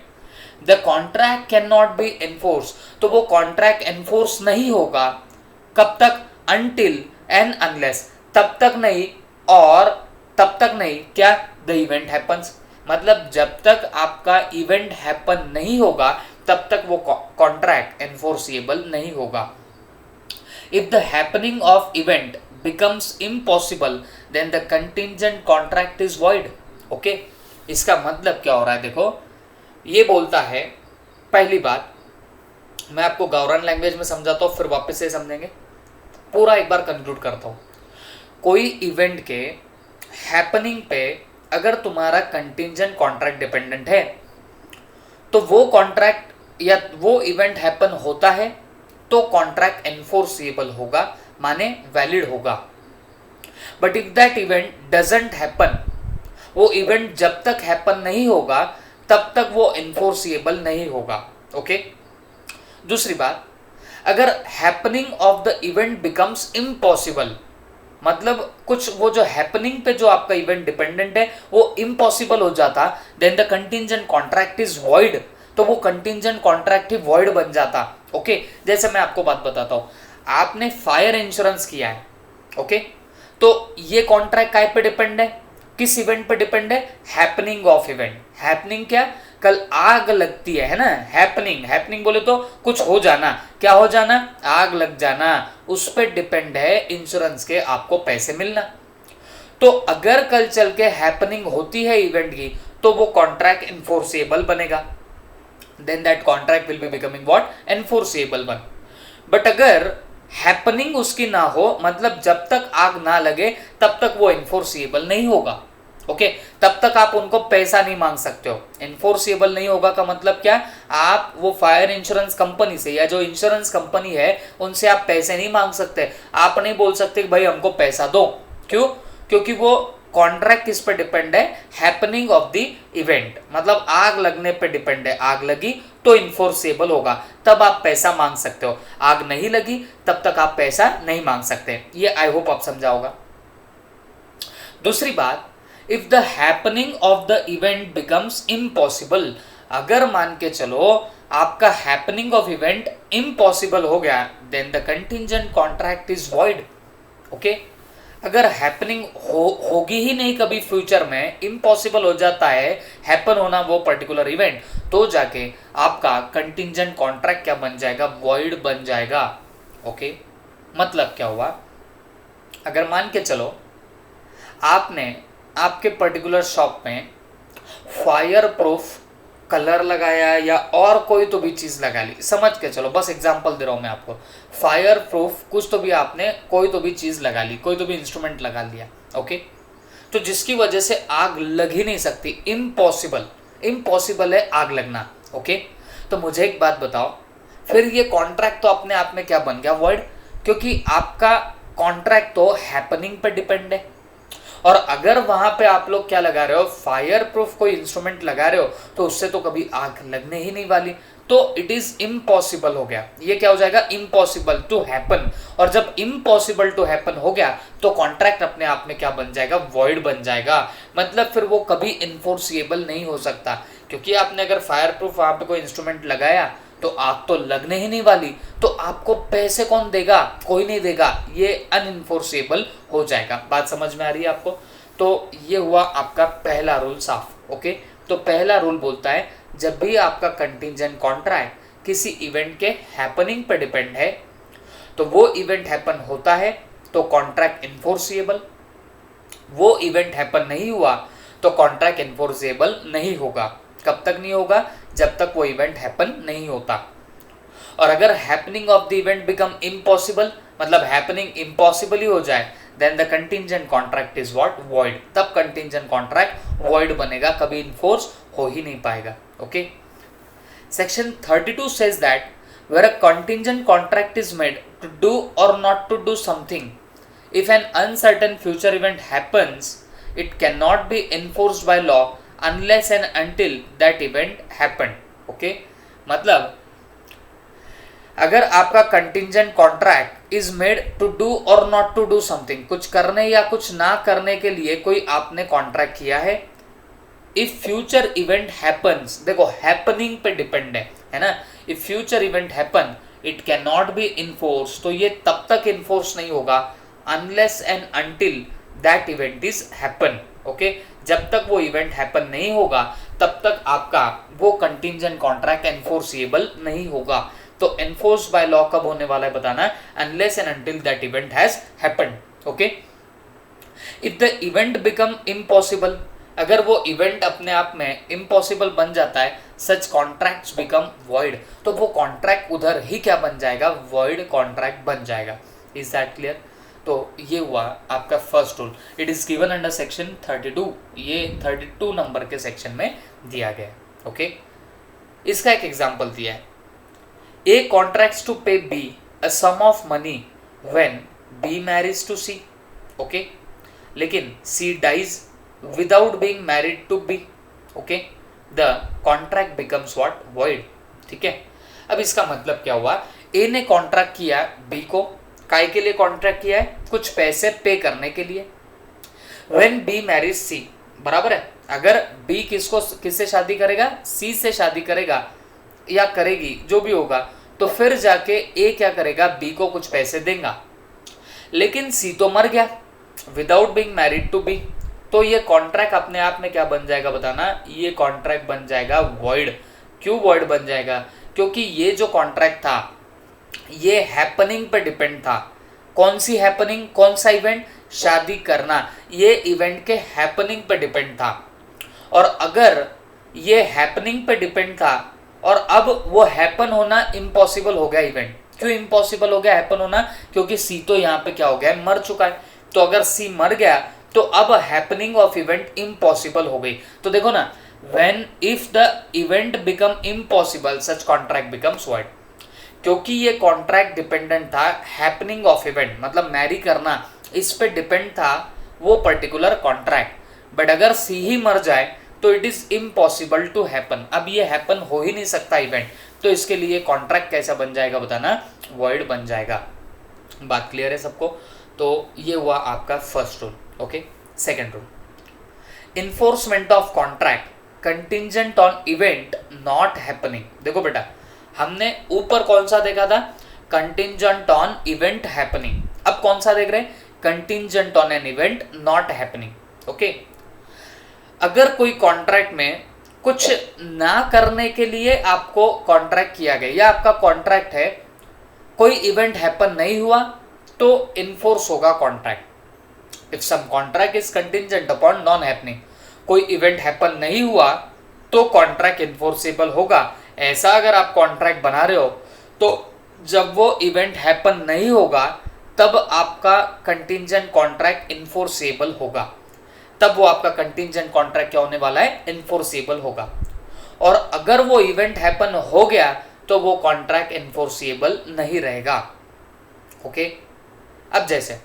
the contract can not be enforce, तो वो कॉन्ट्रैक्ट एनफोर्स नहीं होगा। कब तक? अनटिल एंड अनलेस, तब तक नहीं और तब तक नहीं, क्या? द इवेंट हैपन्स, मतलब जब तक आपका इवेंट हैपन नहीं होगा तब तक वो कॉन्ट्रैक्ट एनफोर्सिएबल नहीं होगा। If the happening of event becomes impossible then the contingent contract is void। Okay, इसका मतलब क्या हो रहा है? देखो, ये बोलता है, पहली बात मैं आपको गावरान लैंग्वेज में समझाता हूँ, फिर वापस से समझेंगे, पूरा एक बार कंक्लूड करता हूँ। कोई इवेंट के हैपनिंग पे अगर तुम्हारा कंटिंजेंट कॉन्ट्रैक्ट डिपेंडेंट है तो वो कॉन्ट्रैक्ट या वो इवेंट हैपन होता है तो कॉन्ट्रैक्ट एनफोर्सिएबल होगा, माने वैलिड होगा। But if that event doesn't happen, वो इवेंट जब तक हैपन नहीं होगा तब तक वो एनफोर्सिएबल नहीं होगा। ओके, दूसरी बात, अगर happening of the event becomes impossible, मतलब कुछ वो जो हैपनिंग पे जो आपका इवेंट डिपेंडेंट है वो इम्पॉसिबल हो जाता, then the contingent contract is void, तो वो कंटिंजेंट कॉन्ट्रैक्ट ही वॉइड बन जाता। ओके, जैसे मैं आपको बात बताता हूँ, आपने फायर इंश्योरेंस किया है, ओके, तो ये कॉन्ट्रैक्ट काय पे डिपेंड है? किस इवेंट पे डिपेंड है? Happening of event. हैपनिंग क्या? कल आग लगती है ना, हैपनिंग, हैपनिंग बोले तो कुछ हो जाना, क्या हो जाना? आग लग जाना, उस पे डिपेंड है इंश्योरेंस के आपको पैसे मिलना। तो अगर कल चल के हैपनिंग होती है इवेंट की तो वो कॉन्ट्रैक्ट एनफोर्सिएबल बनेगा, then that contract will be becoming what? Enforceable one. But अगर हैपनिंग उसकी ना हो, मतलब जब तक आग ना लगे तब तक वो एनफोर्सिएबल नहीं होगा। ओके, तब तक आप उनको पैसा नहीं मांग सकते हो। एनफोर्सिएबल नहीं होगा का मतलब क्या? आप वो फायर इंश्योरेंस कंपनी से या जो इंश्योरेंस कंपनी है उनसे आप पैसे नहीं मांग सकते। आप नहीं बोल सकते कि भाई हमको पैसा दो, क्यों? क्योंकि वो कॉन्ट्रैक्ट किस पे डिपेंड है? हैपनिंग ऑफ द इवेंट, मतलब आग लगने पे डिपेंड है। आग लगी तो इन्फोर्सेबल होगा, तब आप पैसा मांग सकते हो। आग नहीं लगी तब तक आप पैसा नहीं मांग सकते। ये आई होप आप समझा होगा। दूसरी बात, if the happening of the event becomes impossible, अगर मान के चलो आपका हैपनिंग ऑफ इवेंट इम्पॉसिबल हो गया, then the contingent contract is void. Okay, अगर हैपनिंग होगी ही नहीं कभी फ्यूचर में, इम्पॉसिबल हो जाता है हैपन होना वो पर्टिकुलर इवेंट, तो जाके आपका कंटिंजेंट कॉन्ट्रैक्ट क्या बन जाएगा? वॉइड बन जाएगा। ओके, मतलब क्या हुआ? अगर मान के चलो आपने आपके पर्टिकुलर शॉप में फायर प्रूफ कलर लगाया या और कोई तो भी चीज़ लगा ली, समझ के चलो, बस एग्जांपल दे रहा हूँ मैं आपको। फायर प्रूफ कुछ तो भी आपने कोई तो भी चीज़ लगा ली, कोई तो भी इंस्ट्रूमेंट लगा लिया, ओके, तो जिसकी वजह से आग लग ही नहीं सकती, इम्पॉसिबल है आग लगना। ओके, तो मुझे एक बात बताओ, फिर ये कॉन्ट्रैक्ट तो अपने आप में क्या बन गया? वर्ड, क्योंकि आपका कॉन्ट्रैक्ट तो हैपनिंग पर डिपेंड है। और अगर वहां पे आप लोग क्या लगा रहे हो? फायर प्रूफ कोई इंस्ट्रूमेंट लगा रहे हो, तो उससे तो कभी आग लगने ही नहीं वाली। तो इट इज इम्पॉसिबल हो गया, ये क्या हो जाएगा, इम्पॉसिबल टू हैपन। और जब इम्पॉसिबल टू हैपन हो गया तो कॉन्ट्रैक्ट अपने आप में क्या बन जाएगा, वॉइड बन जाएगा। मतलब फिर वो कभी इन्फोर्सिएबल नहीं हो सकता, क्योंकि आपने अगर फायर प्रूफ वहां पे कोई इंस्ट्रूमेंट लगाया तो आग तो लगने ही नहीं वाली, तो आपको पैसे कौन देगा, कोई नहीं देगा, ये अनइन्फोर्सेबल हो जाएगा। बात समझ में आ रही है आपको? तो ये हुआ आपका पहला रूल साफ। ओके, तो पहला रूल बोलता है जब भी आपका कंटिंजेंट कॉन्ट्रैक्ट किसी इवेंट के हैपनिंग पर डिपेंड है तो वो इवेंट हैपन होता है तो कॉन्ट्रैक्ट इन्फोर्सिएबल, वो इवेंट हैपन नहीं हुआ तो कॉन्ट्रैक्ट इन्फोर्सिएबल नहीं होगा। कब तक नहीं होगा, जब तक वो इवेंट हैपन नहीं होता। और अगर happening of the event become impossible, मतलब हैपनिंग इम्पॉसिबल ही हो जाए, then the contingent contract is what, void. तब कंटिंजेंट कॉन्ट्रैक्ट वॉइड बनेगा, कभी इन्फोर्स हो ही नहीं पाएगा। Okay, section 32 says that where a contingent contract is made to do or not to do something, if an uncertain future event happens, it cannot be enforced by law unless and until that event happened. Okay, मतलब अगर आपका contingent contract is made to do or not to do something, कुछ करने या कुछ ना करने के लिए कोई आपने कॉन्ट्रैक्ट किया है, इफ फ्यूचर इवेंट हैपन्स, देखो हैपनिंग पे डिपेंड है ना, if future event happen it can not B enforce, तो ये तब तक इन्फोर्स नहीं होगा unless and until that event is happen. Okay, जब तक वो इवेंट हैपन नहीं होगा तब तक आपका वो कंटिंजेंट कॉन्ट्रैक्ट एनफोर्सिएबल नहीं होगा। तो एनफोर्स बाय लॉ कब होने वाला है बताना, unless and until that event has happened. Okay, if the event become impossible, अगर वो इवेंट अपने आप में इम्पॉसिबल बन जाता है, सच कॉन्ट्रैक्ट्स बिकम वॉइड, तो वो कॉन्ट्रैक्ट उधर ही क्या बन जाएगा, वॉइड कॉन्ट्रैक्ट बन जाएगा। Is that clear? तो ये हुआ आपका first rule, it is given under section 32, ये 32 नंबर के सेक्शन में दिया गया है। ओके, इसका एक एग्जांपल दिया है, A contracts to pay B a sum of money when B marriage to C. Okay, लेकिन C dies without being married to B, okay, the contract becomes what, void। ठीक है, अब इसका मतलब क्या हुआ, A ने कॉन्ट्रैक्ट किया B को, काय के लिए कॉन्ट्रैक्ट किया है, कुछ पैसे पे करने के लिए। when B marries C, बराबर है, अगर B किससे शादी करेगा, C से शादी करेगा या करेगी, जो भी होगा, तो फिर जाके A क्या करेगा, B को कुछ पैसे देगा। लेकिन C तो मर गया without being married to B, तो ये कॉन्ट्रैक्ट अपने आप में क्या बन जाएगा बताना, ये कॉन्ट्रैक्ट बन जाएगा वॉइड। क्यों वॉइड बन जाएगा, क्योंकि ये जो कॉन्ट्रैक्ट था ये हैपनिंग पे डिपेंड था। कौन सी हैपनिंग, कौन सा इवेंट, शादी करना, ये इवेंट के हैपनिंग पे डिपेंड था। और अगर ये हैपनिंग पे डिपेंड था और अब वो हैपन होना इम्पॉसिबल हो गया इवेंट, क्यों इम्पॉसिबल हो गया हैपन होना, क्योंकि सी तो यहाँ पे क्या हो गया, मर चुका है। तो अगर सी मर गया तो अब हैपनिंग ऑफ इवेंट इम्पॉसिबल हो गई। तो देखो ना, when if the event become impossible such contract becomes void, क्योंकि ये कॉन्ट्रैक्ट डिपेंडेंट था हैपनिंग ऑफ इवेंट, मतलब मैरी करना, इस पे डिपेंड था वो पर्टिकुलर कॉन्ट्रैक्ट। बट अगर सी ही मर जाए तो it is impossible to happen, अब ये हैपन हो ही नहीं सकता इवेंट, तो इसके लिए कॉन्ट्रैक्ट कैसा बन जाएगा बताना, वॉइड बन जाएगा। बात क्लियर है सबको? तो ये हुआ आपका first rule. Okay, second rule, enforcement of contract contingent on event not happening. देखो बेटा, हमने ऊपर कौन सा देखा था, कंटिंजेंट ऑन इवेंट हैपनिंग, अब कौन सा देख रहे हैं, contingent on an event not happening. Okay, अगर कोई कॉन्ट्रैक्ट में कुछ ना करने के लिए आपको कॉन्ट्रैक्ट किया गया, या आपका कॉन्ट्रैक्ट है कोई इवेंट हैपन नहीं हुआ तो इन्फोर्स होगा contract. If some contract is contingent upon non happening, कोई इवेंट हैपन नहीं हुआ तो कॉन्ट्रैक्ट इन्फोर्सेबल होगा। ऐसा अगर आप कॉन्ट्रैक्ट बना रहे हो तो जब वो इवेंट हैपन नहीं होगा तब आपका कंटिंजेंट कॉन्ट्रैक्ट इन्फोर्सेबल होगा, तब वो आपका कंटिंजेंट कॉन्ट्रैक्ट क्या होने वाला है, इन्फोर्सेबल होगा। और अगर वो इवेंट हैपन हो गया तो वो कॉन्ट्रैक्ट इन्फोर्सेबल नहीं रहेगा। ओके, अब जैसे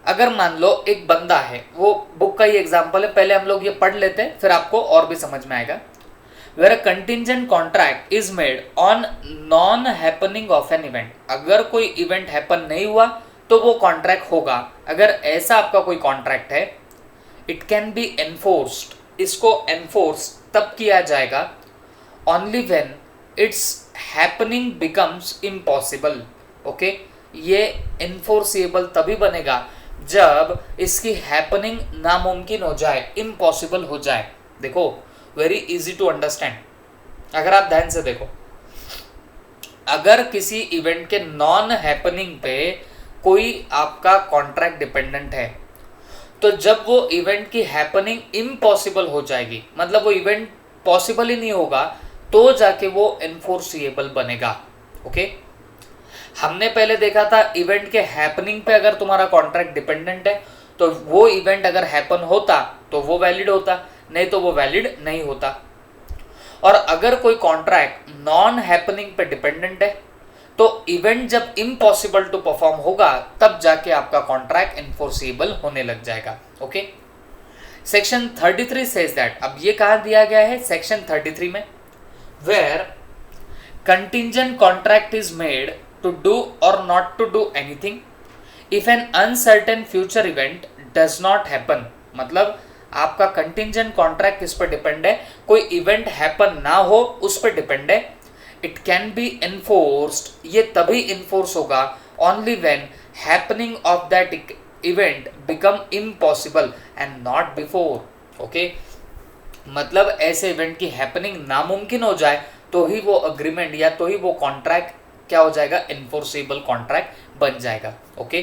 अगर मान लो एक बंदा है, वो बुक का ही एग्जांपल है, पहले हम लोग ये पढ़ लेते हैं फिर आपको और भी समझ में आएगा। Where a contingent contract is made on non happening of an event, अगर कोई इवेंट हैपन नहीं हुआ तो वो कॉन्ट्रैक्ट होगा। अगर ऐसा आपका कोई कॉन्ट्रैक्ट है, इट कैन बी एनफोर्स्ड, इसको एनफोर्स तब किया जाएगा only when it's happening becomes impossible. Okay, ये इन्फोर्सेबल तभी बनेगा जब इसकी हैपनिंग नामुमकिन हो जाए, इम्पॉसिबल हो जाए। देखो, वेरी इजी टू अंडरस्टैंड। अगर आप ध्यान से देखो, अगर किसी इवेंट के नॉन हैपनिंग पे कोई आपका कॉन्ट्रैक्ट डिपेंडेंट है, तो जब वो इवेंट की हैपनिंग इम्पॉसिबल हो जाएगी, मतलब वो इवेंट पॉसिबल ही नहीं होगा, तो जाके वो एनफोर्सिएबल बनेगा। ओके, हमने पहले देखा था इवेंट के हैपनिंग पे अगर तुम्हारा कॉन्ट्रैक्ट डिपेंडेंट है तो वो इवेंट अगर हैपन होता तो वो वैलिड होता, नहीं तो वो वैलिड नहीं होता। और अगर कोई कॉन्ट्रैक्ट नॉन हैपनिंग पे डिपेंडेंट है तो इवेंट जब इम्पॉसिबल टू परफॉर्म होगा तब जाके आपका कॉन्ट्रैक्ट इन्फोर्सिबल होने लग जाएगा। ओके, सेक्शन 33 सेज दैट, अब ये कहा दिया गया है सेक्शन 33 में, where contingent contract is made to do or not to do anything if an uncertain future event does not happen। मतलब आपका कंटिंजेंट कॉन्ट्रैक्ट किस पर डिपेंड है, कोई इवेंट हैपन ना हो उस पर डिपेंड है। इट कैन बी एनफोर्स्ड, ये तभी इन्फोर्स होगा only when happening of that event become impossible and not before. Okay, मतलब ऐसे इवेंट की हैपनिंग नामुमकिन हो जाए तो ही वो अग्रीमेंट या तो ही वो कॉन्ट्रैक्ट क्या हो जाएगा, इन्फोर्सेबल कॉन्ट्रैक्ट बन जाएगा। ओके,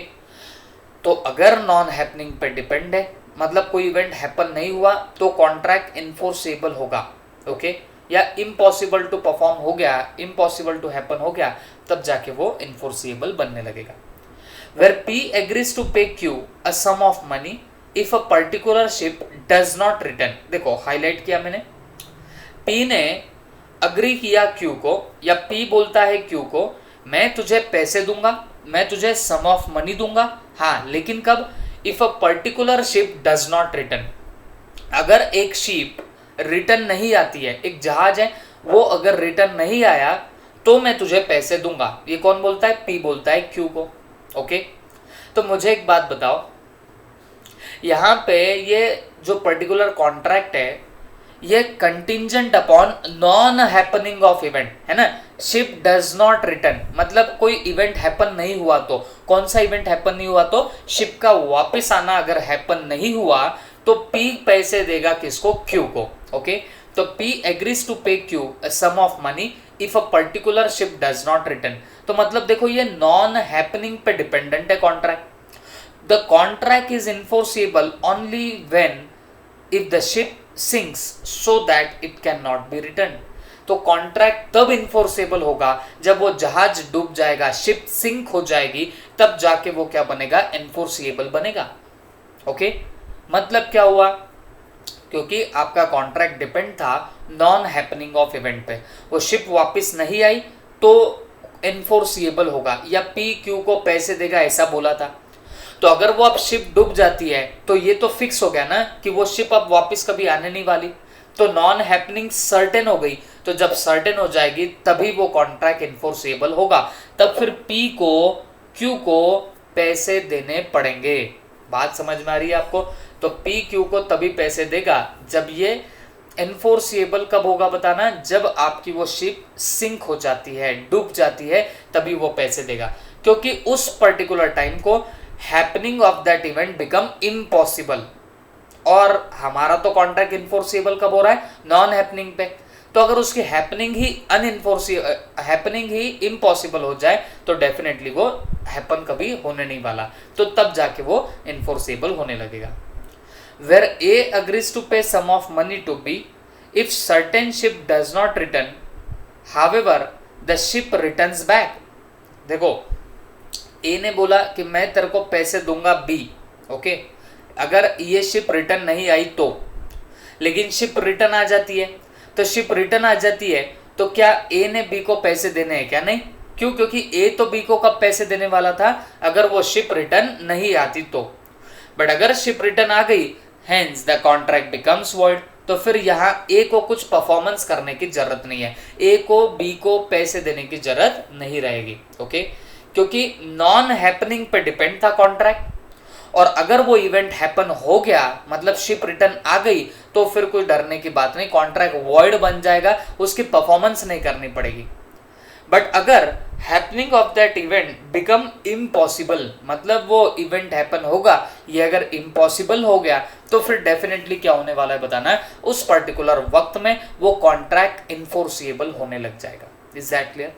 तो अगर नॉन हैपनिंग पे डिपेंड है, मतलब कोई इवेंट हैपन नहीं हुआ तो कॉन्ट्रैक्ट इन्फोर्सेबल होगा। ओके, या इम्पॉसिबल टू परफॉर्म हो गया, इम्पॉसिबल टू हैपन हो गया, तब जाके वो इन्फोर्सेबल बनने लगेगा। Where P agrees to pay Q a sum of money if a particular ship does not return. देखो, हाईलाइट किया मैंने, पी ने अग्री किया क्यू को, या पी बोलता है क्यू को, मैं तुझे पैसे दूंगा, मैं तुझे सम ऑफ मनी दूंगा, हाँ, लेकिन कब, if a particular ship does not return, अगर एक शिप रिटर्न नहीं आती है, एक जहाज है वो अगर रिटर्न नहीं आया तो मैं तुझे पैसे दूंगा। ये कौन बोलता है, पी बोलता है क्यू को। ओके, तो मुझे एक बात बताओ, यहाँ पे ये जो पर्टिकुलर कॉन्ट्रैक्ट है ये contingent upon non happening of event है ना। शिप डज नॉट रिटर्न मतलब कोई इवेंट हैपन नहीं हुआ, तो कौन सा इवेंट हैपन नहीं हुआ, तो शिप का वापस आना अगर हैपन नहीं हुआ तो पी पैसे देगा किसको, क्यू को। ओके, तो P agrees to pay Q sum of money if a particular ship does not return. तो मतलब देखो, ये नॉन हैपनिंग पे डिपेंडेंट है contract. The contract is enforceable only when if the ship sinks so that it cannot be returned। तो कॉन्ट्रैक्ट तब इन्फोर्सेबल होगा जब वो जहाज डूब जाएगा, शिप सिंक हो जाएगी, तब जाके वो क्या बनेगा, इन्फोर्सिएबल बनेगा। ओके, मतलब क्या हुआ, क्योंकि आपका कॉन्ट्रैक्ट डिपेंड था नॉन हैपनिंग ऑफ इवेंट पे, वो शिप वापस नहीं आई तो इन्फोर्सिएबल होगा, या पी क्यू को पैसे देगा ऐसा बोला था। तो अगर वो अब शिप डूब जाती है तो ये तो फिक्स हो गया ना कि वो शिप अब वापस कभी आने नहीं वाली, तो नॉन हैपनिंग सर्टेन हो गई। तो जब सर्टेन हो जाएगी तभी वो कॉन्ट्रैक्ट इन्फोर्सेबल होगा, तब फिर पी को क्यू को पैसे देने पड़ेंगे। बात समझ में आ रही है आपको? तो पी क्यू को तभी पैसे देगा जब ये इन्फोर्सिएबल कब होगा बताना, जब आपकी वो शिप सिंक हो जाती है, डूब जाती है, तभी वो पैसे देगा, क्योंकि उस पर्टिकुलर टाइम को happening of that event become impossible. और हमारा तो कॉन्ट्रैक्ट इन्फोर्सिबल कब हो रहा है, नॉन हैपनिंग पे। तो अगर उसकी हैपनिंग ही इम्पॉसिबल हो जाए तो डेफिनेटली वो हैपन कभी होने नहीं वाला, तो तब जाके वो इन्फोर्सिबल होने लगेगा। Where A agrees to pay sum of money to be if certain ship does not return, however the ship returns back. देखो, ए ने बोला कि मैं तेरे को पैसे दूंगा बी, ओके, अगर ये शिप रिटर्न नहीं आई तो, लेकिन शिप रिटर्न आ जाती है, तो शिप रिटर्न आ जाती है तो क्या ए ने बी को पैसे देने हैं क्या? नहीं। क्यों? क्योंकि ए तो बी को कब पैसे देने वाला था, अगर वो शिप रिटर्न नहीं आती तो। बट अगर शिप रिटर्न आ गई, hence the contract becomes void, तो फिर यहाँ ए को कुछ परफॉर्मेंस करने की जरूरत नहीं है, ए को बी को पैसे देने की जरूरत नहीं रहेगी। ओके, क्योंकि नॉन हैपनिंग पे डिपेंड था कॉन्ट्रैक्ट, और अगर वो इवेंट हैपन हो गया मतलब शिप रिटर्न आ गई तो फिर कोई डरने की बात नहीं, कॉन्ट्रैक्ट वॉइड बन जाएगा, उसकी परफॉर्मेंस नहीं करनी पड़ेगी। बट अगर happening of that event become impossible, मतलब वो इवेंट हैपन होगा, ये अगर इम्पॉसिबल हो गया तो फिर डेफिनेटली क्या होने वाला है बताना है, उस पर्टिकुलर वक्त में वो कॉन्ट्रैक्ट इन्फोर्सिएबल होने लग जाएगा। Is that clear?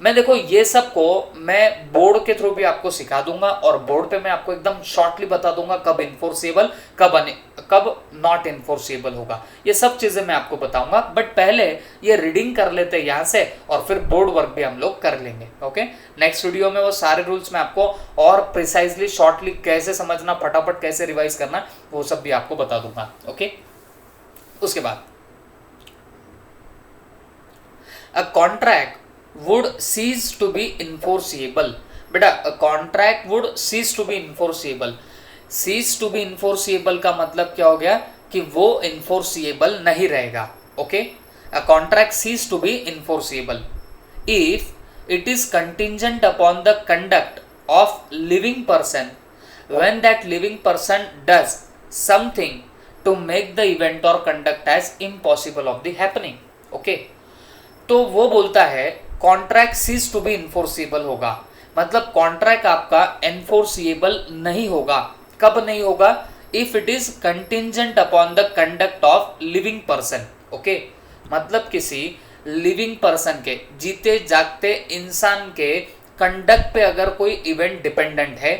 मैं देखो ये सब को मैं बोर्ड के थ्रू भी आपको सिखा दूंगा, और बोर्ड पे मैं आपको एकदम शॉर्टली बता दूंगा कब इन्फोर्सिएबल, कब नॉट इन्फोर्सिएबल होगा, ये सब चीजें मैं आपको बताऊंगा। बट पहले ये रीडिंग कर लेते हैं यहाँ से, और फिर बोर्ड वर्क भी हम लोग कर लेंगे। ओके, नेक्स्ट वीडियो में वो सारे रूल्स मैं आपको और प्रिसाइजली शॉर्टली कैसे समझना, फटाफट कैसे रिवाइज करना, वो सब भी आपको बता दूंगा। ओके, उसके बाद a contract would cease to be enforceable। बेटा contract would cease to be enforceable, cease to be enforceable का मतलब क्या हो गया कि वो enforceable नहीं रहेगा। Okay, a contract cease to be enforceable if it is contingent upon the conduct of living person when that living person does something to make the event or conduct as impossible of the happening। Okay, तो वो बोलता है contract ceases to be enforceable होगा, मतलब कॉन्ट्रैक्ट आपका एनफोर्सिएबल नहीं होगा। कब नहीं होगा? If it is contingent upon the conduct of living person. Okay, मतलब किसी लिविंग पर्सन के, जीते जागते इंसान के कंडक्ट पे अगर कोई इवेंट डिपेंडेंट है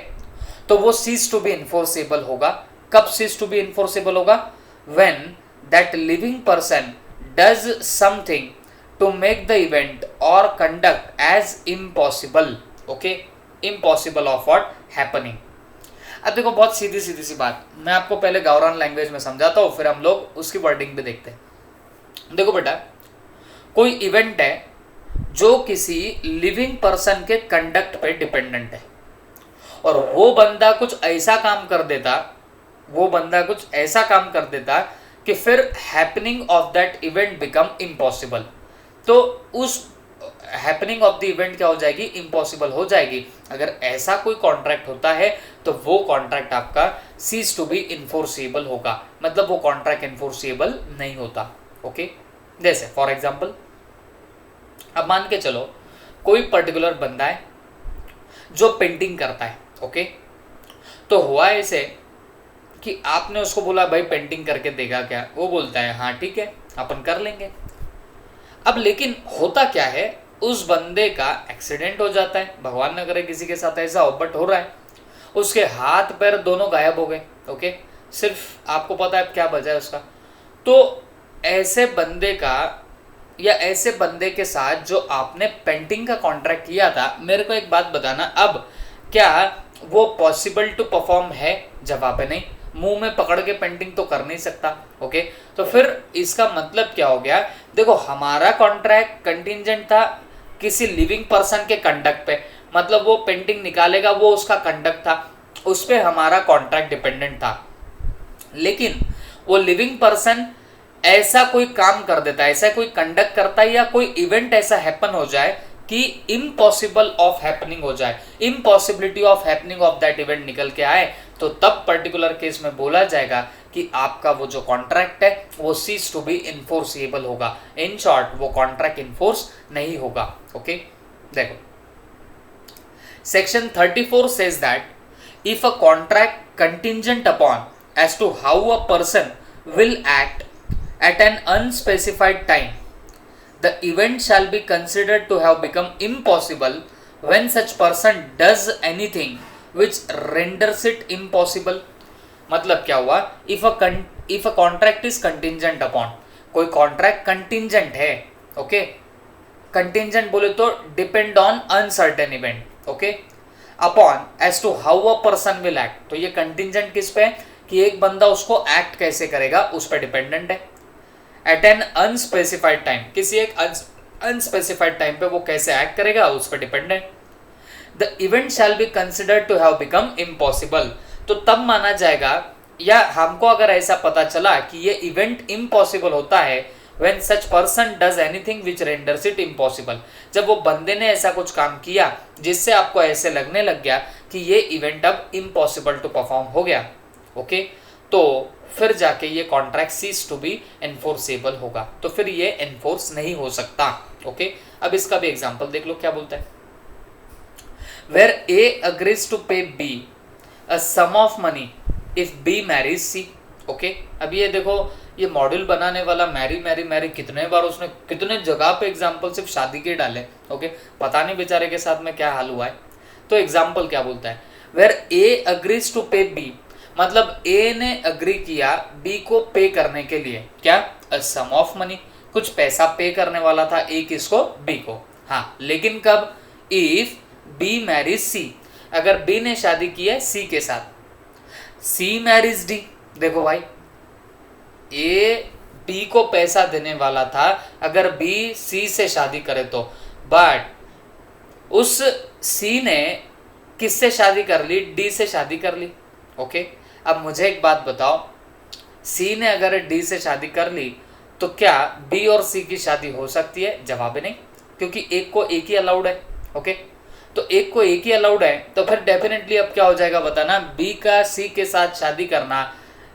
तो वो सीज टू बी इन्फोर्सिएबल होगा। कब सीज टू बी इन्फोर्सिएबल होगा? When that living person does something to make the event or conduct as impossible। okay, impossible of what happening। अब देखो बहुत सीधी सी बात, मैं आपको पहले गावरान लैंग्वेज में समझाता हूँ, फिर हम लोग उसकी वर्डिंग भी देखते हैं। देखो बेटा, कोई इवेंट है जो किसी लिविंग पर्सन के कंडक्ट पे डिपेंडेंट है, और वो बंदा कुछ ऐसा काम कर देता कि फिर happening of that event become impossible. तो उस हैपनिंग ऑफ द इवेंट क्या हो जाएगी? इम्पॉसिबल हो जाएगी। अगर ऐसा कोई कॉन्ट्रैक्ट होता है तो वो कॉन्ट्रैक्ट आपका सीज टू बी इन्फोर्सिएबल होगा, मतलब वो कॉन्ट्रैक्ट इन्फोर्सिएबल नहीं होता। ओके, जैसे फॉर एग्जांपल अब मान के चलो कोई पर्टिकुलर बंदा है जो पेंटिंग करता है। ओके, तो हुआ ऐसे कि आपने उसको बोला भाई पेंटिंग करके देगा क्या? वो बोलता है हाँ ठीक है अपन कर लेंगे। अब लेकिन होता क्या है, उस बंदे का एक्सीडेंट हो जाता है, भगवान न करे किसी के साथ ऐसा हो, बट हो रहा है, उसके हाथ पैर दोनों गायब हो गए। ओके, सिर्फ आपको पता है क्या बचा है उसका। तो ऐसे बंदे का या ऐसे बंदे के साथ जो आपने पेंटिंग का कॉन्ट्रैक्ट किया था, मेरे को एक बात बताना, अब क्या वो पॉसिबल टू परफॉर्म है? जवाब है नहीं, मुंह में पकड़ के पेंटिंग तो कर नहीं सकता। ओके, तो फिर इसका मतलब क्या हो गया? देखो हमारा कॉन्ट्रैक्ट कंटिंजेंट था किसी लिविंग पर्सन के कंडक्ट पे, मतलब वो पेंटिंग निकालेगा, वो उसका कंडक्ट था, उस पे हमारा कॉन्ट्रैक्ट डिपेंडेंट था। लेकिन वो लिविंग पर्सन ऐसा कोई काम कर देता है, ऐसा कोई कंडक्ट करता है, या कोई इवेंट ऐसा हैपन हो जाए कि इम्पॉसिबल ऑफ हैपनिंग हो जाए, impossibility of happening of that event निकल के आए, तो तब पर्टिकुलर केस में बोला जाएगा कि आपका वो जो कॉन्ट्रैक्ट है वो सीज टू बी इन्फोर्सिएबल होगा। इन शॉर्ट वो कॉन्ट्रैक्ट इन्फोर्स नहीं होगा। ओके, देखो section 34 says that if a contract contingent upon as to how a person will act at an unspecified time, the event shall be considered to have become impossible when such person does anything which renders it impossible। मतलब क्या हुआ? if a contract is contingent upon, कोई कॉन्ट्रैक्ट कंटिंजेंट है। ओके, कंटिंजेंट बोले तो depend on uncertain event. Okay, upon as to how a person will act, तो ये कंटिंजेंट किस पे है कि एक बंदा उसको एक्ट कैसे करेगा उस पर डिपेंडेंट है। एट एन अनस्पेसिफाइड टाइम, किसी एक अनस्पेसिफाइड टाइम पे वो कैसे एक्ट करेगा उस पर dependent. The event shall be considered to have become impossible, तो तब माना जाएगा या हमको अगर ऐसा पता चला कि ये इवेंट इम्पॉसिबल होता है when such person does anything which renders it impossible, जब वो बंदे ने ऐसा कुछ काम किया जिससे आपको ऐसे लगने लग गया कि ये इवेंट अब इम्पॉसिबल टू परफॉर्म हो गया, ओके, तो फिर जाके ये contract ceases to be enforceable होगा, तो फिर ये एनफोर्स नहीं हो सकता, ओके। अब इसका भी एग्जांपल देख लो क्या बोलता है। Where A agrees to pay B a sum of money if B marries C, okay. अब ये देखो, ये मॉड्यूल बनाने वाला मैरी मैरी मैरी कितने बार उसने कितने जगह पे एग्जाम्पल सिर्फ शादी के डाले, ओके, पता नहीं बेचारे के साथ में क्या हाल हुआ है। तो एग्जाम्पल क्या बोलता है, where A agrees to pay B, मतलब ए ने अग्री किया बी को पे करने के लिए, क्या, अ सम ऑफ मनी, कुछ पैसा पे करने वाला था ए किसको, बी को, हाँ, लेकिन कब, इफ बी मैरिज सी, अगर बी ने शादी की है सी के साथ, सी मैरिज डी, देखो भाई ए बी को पैसा देने वाला था अगर बी सी से शादी करे तो, बट उस सी ने किससे शादी कर ली, डी से शादी कर ली, ओके। अब मुझे एक बात बताओ, सी ने अगर डी से शादी कर ली तो क्या बी और सी की शादी हो सकती है, जवाब नहीं, क्योंकि एक को एक ही अलाउड है, ओके। तो एक को एक ही अलाउड है तो फिर डेफिनेटली अब क्या हो जाएगा बताना, बी का सी के साथ शादी करना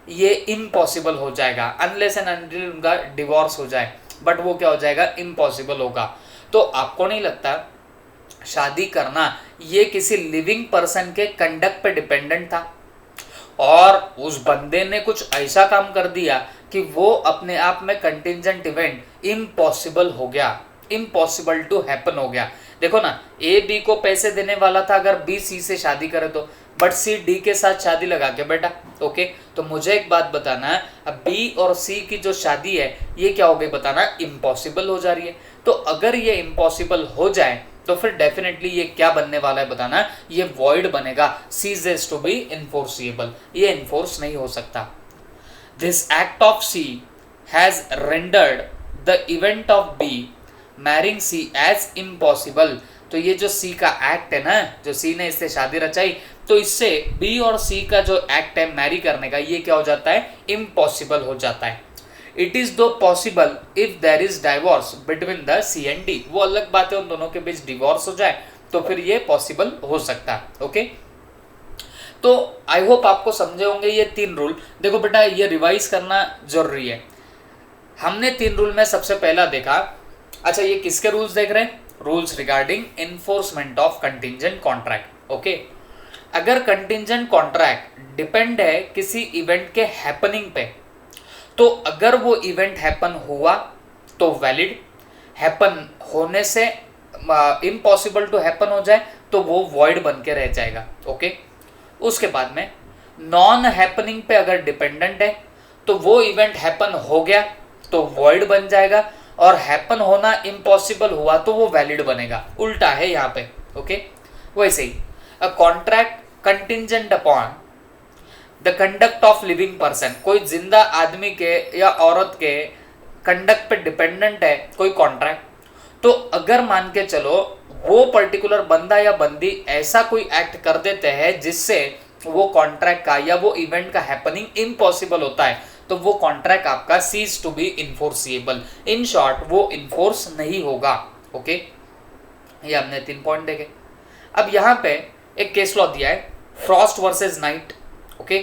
ये इम्पॉसिबल हो जाएगा, अनलेस एंड अनटिल उनका डिवोर्स हो जाए, बट वो क्या हो जाएगा, इम्पॉसिबल होगा। तो आपको नहीं लगता शादी करना ये किसी लिविंग पर्सन के कंडक्ट पे डिपेंडेंट था, और उस बंदे ने कुछ ऐसा काम कर दिया कि वो अपने आप में कंटिंजेंट इवेंट इम्पॉसिबल हो गया, इम्पॉसिबल टू हैपन हो गया। देखो ना, ए बी को पैसे देने वाला था अगर बी सी से शादी करे तो, बट सी डी के साथ शादी लगा के बैठा, ओके। तो मुझे एक बात बताना है, अब बी और सी की जो शादी है ये क्या हो गई बताना, इम्पॉसिबल हो जा रही है। तो अगर ये इम्पॉसिबल हो जाए तो फिर डेफिनेटली ये क्या बनने वाला है बताना, ये वॉइड बनेगा, सीजेस टू बी इनफोर्सिएबल, ये इन्फोर्स नहीं हो सकता। This act of C has rendered the event of B marrying C as impossible, तो ये जो सी का एक्ट है ना, जो सी ने इससे शादी रचाई, तो इससे बी और सी का जो एक्ट है मैरी करने का, ये क्या हो जाता है, इम्पॉसिबल हो जाता है। It is though possible if there is divorce between the C and D, वो अलग बात है, उन दोनों के बीच डिवोर्स हो जाए तो फिर ये पॉसिबल हो सकता है, ओके। तो आई होप आपको समझे होंगे ये 3 रूल। देखो बेटा, ये रिवाइज करना जरूरी है। हमने 3 रूल में सबसे पहला देखा, अच्छा ये किसके रूल्स देख रहे हैं, rules regarding enforcement of contingent contract, okay. अगर कंटिंजेंट कॉन्ट्रैक्ट डिपेंड है किसी इवेंट के हैपनिंग पे, तो अगर वो इवेंट हैपन हुआ तो वैलिड, हैपन होने से इम्पॉसिबल टू हैपन हो जाए तो वो वॉइड बन के रह जाएगा, ओके। उसके बाद में नॉन हैपनिंग पे अगर डिपेंडेंट है तो वो इवेंट हैपन हो गया तो वॉइड बन जाएगा, और हैपन होना इम्पॉसिबल हुआ तो वो वैलिड बनेगा, उल्टा है यहाँ पे, ओके। वैसे ही a contract contingent upon the conduct of living person, कोई जिंदा आदमी के या औरत के कंडक्ट पे डिपेंडेंट है कोई कॉन्ट्रैक्ट, तो अगर मान के चलो वो पर्टिकुलर बंदा या बंदी ऐसा कोई एक्ट कर देते हैं जिससे वो कॉन्ट्रैक्ट का या वो इवेंट का हैपनिंग इम्पॉसिबल होता है, तो वो कॉन्ट्रैक्ट आपका ceases to be enforceable, in short वो इन्फोर्स नहीं होगा, ओके। ये हमने 3 पॉइंट देखे। अब यहाँ पे एक केस लॉ दिया है, Frost versus Knight, okay,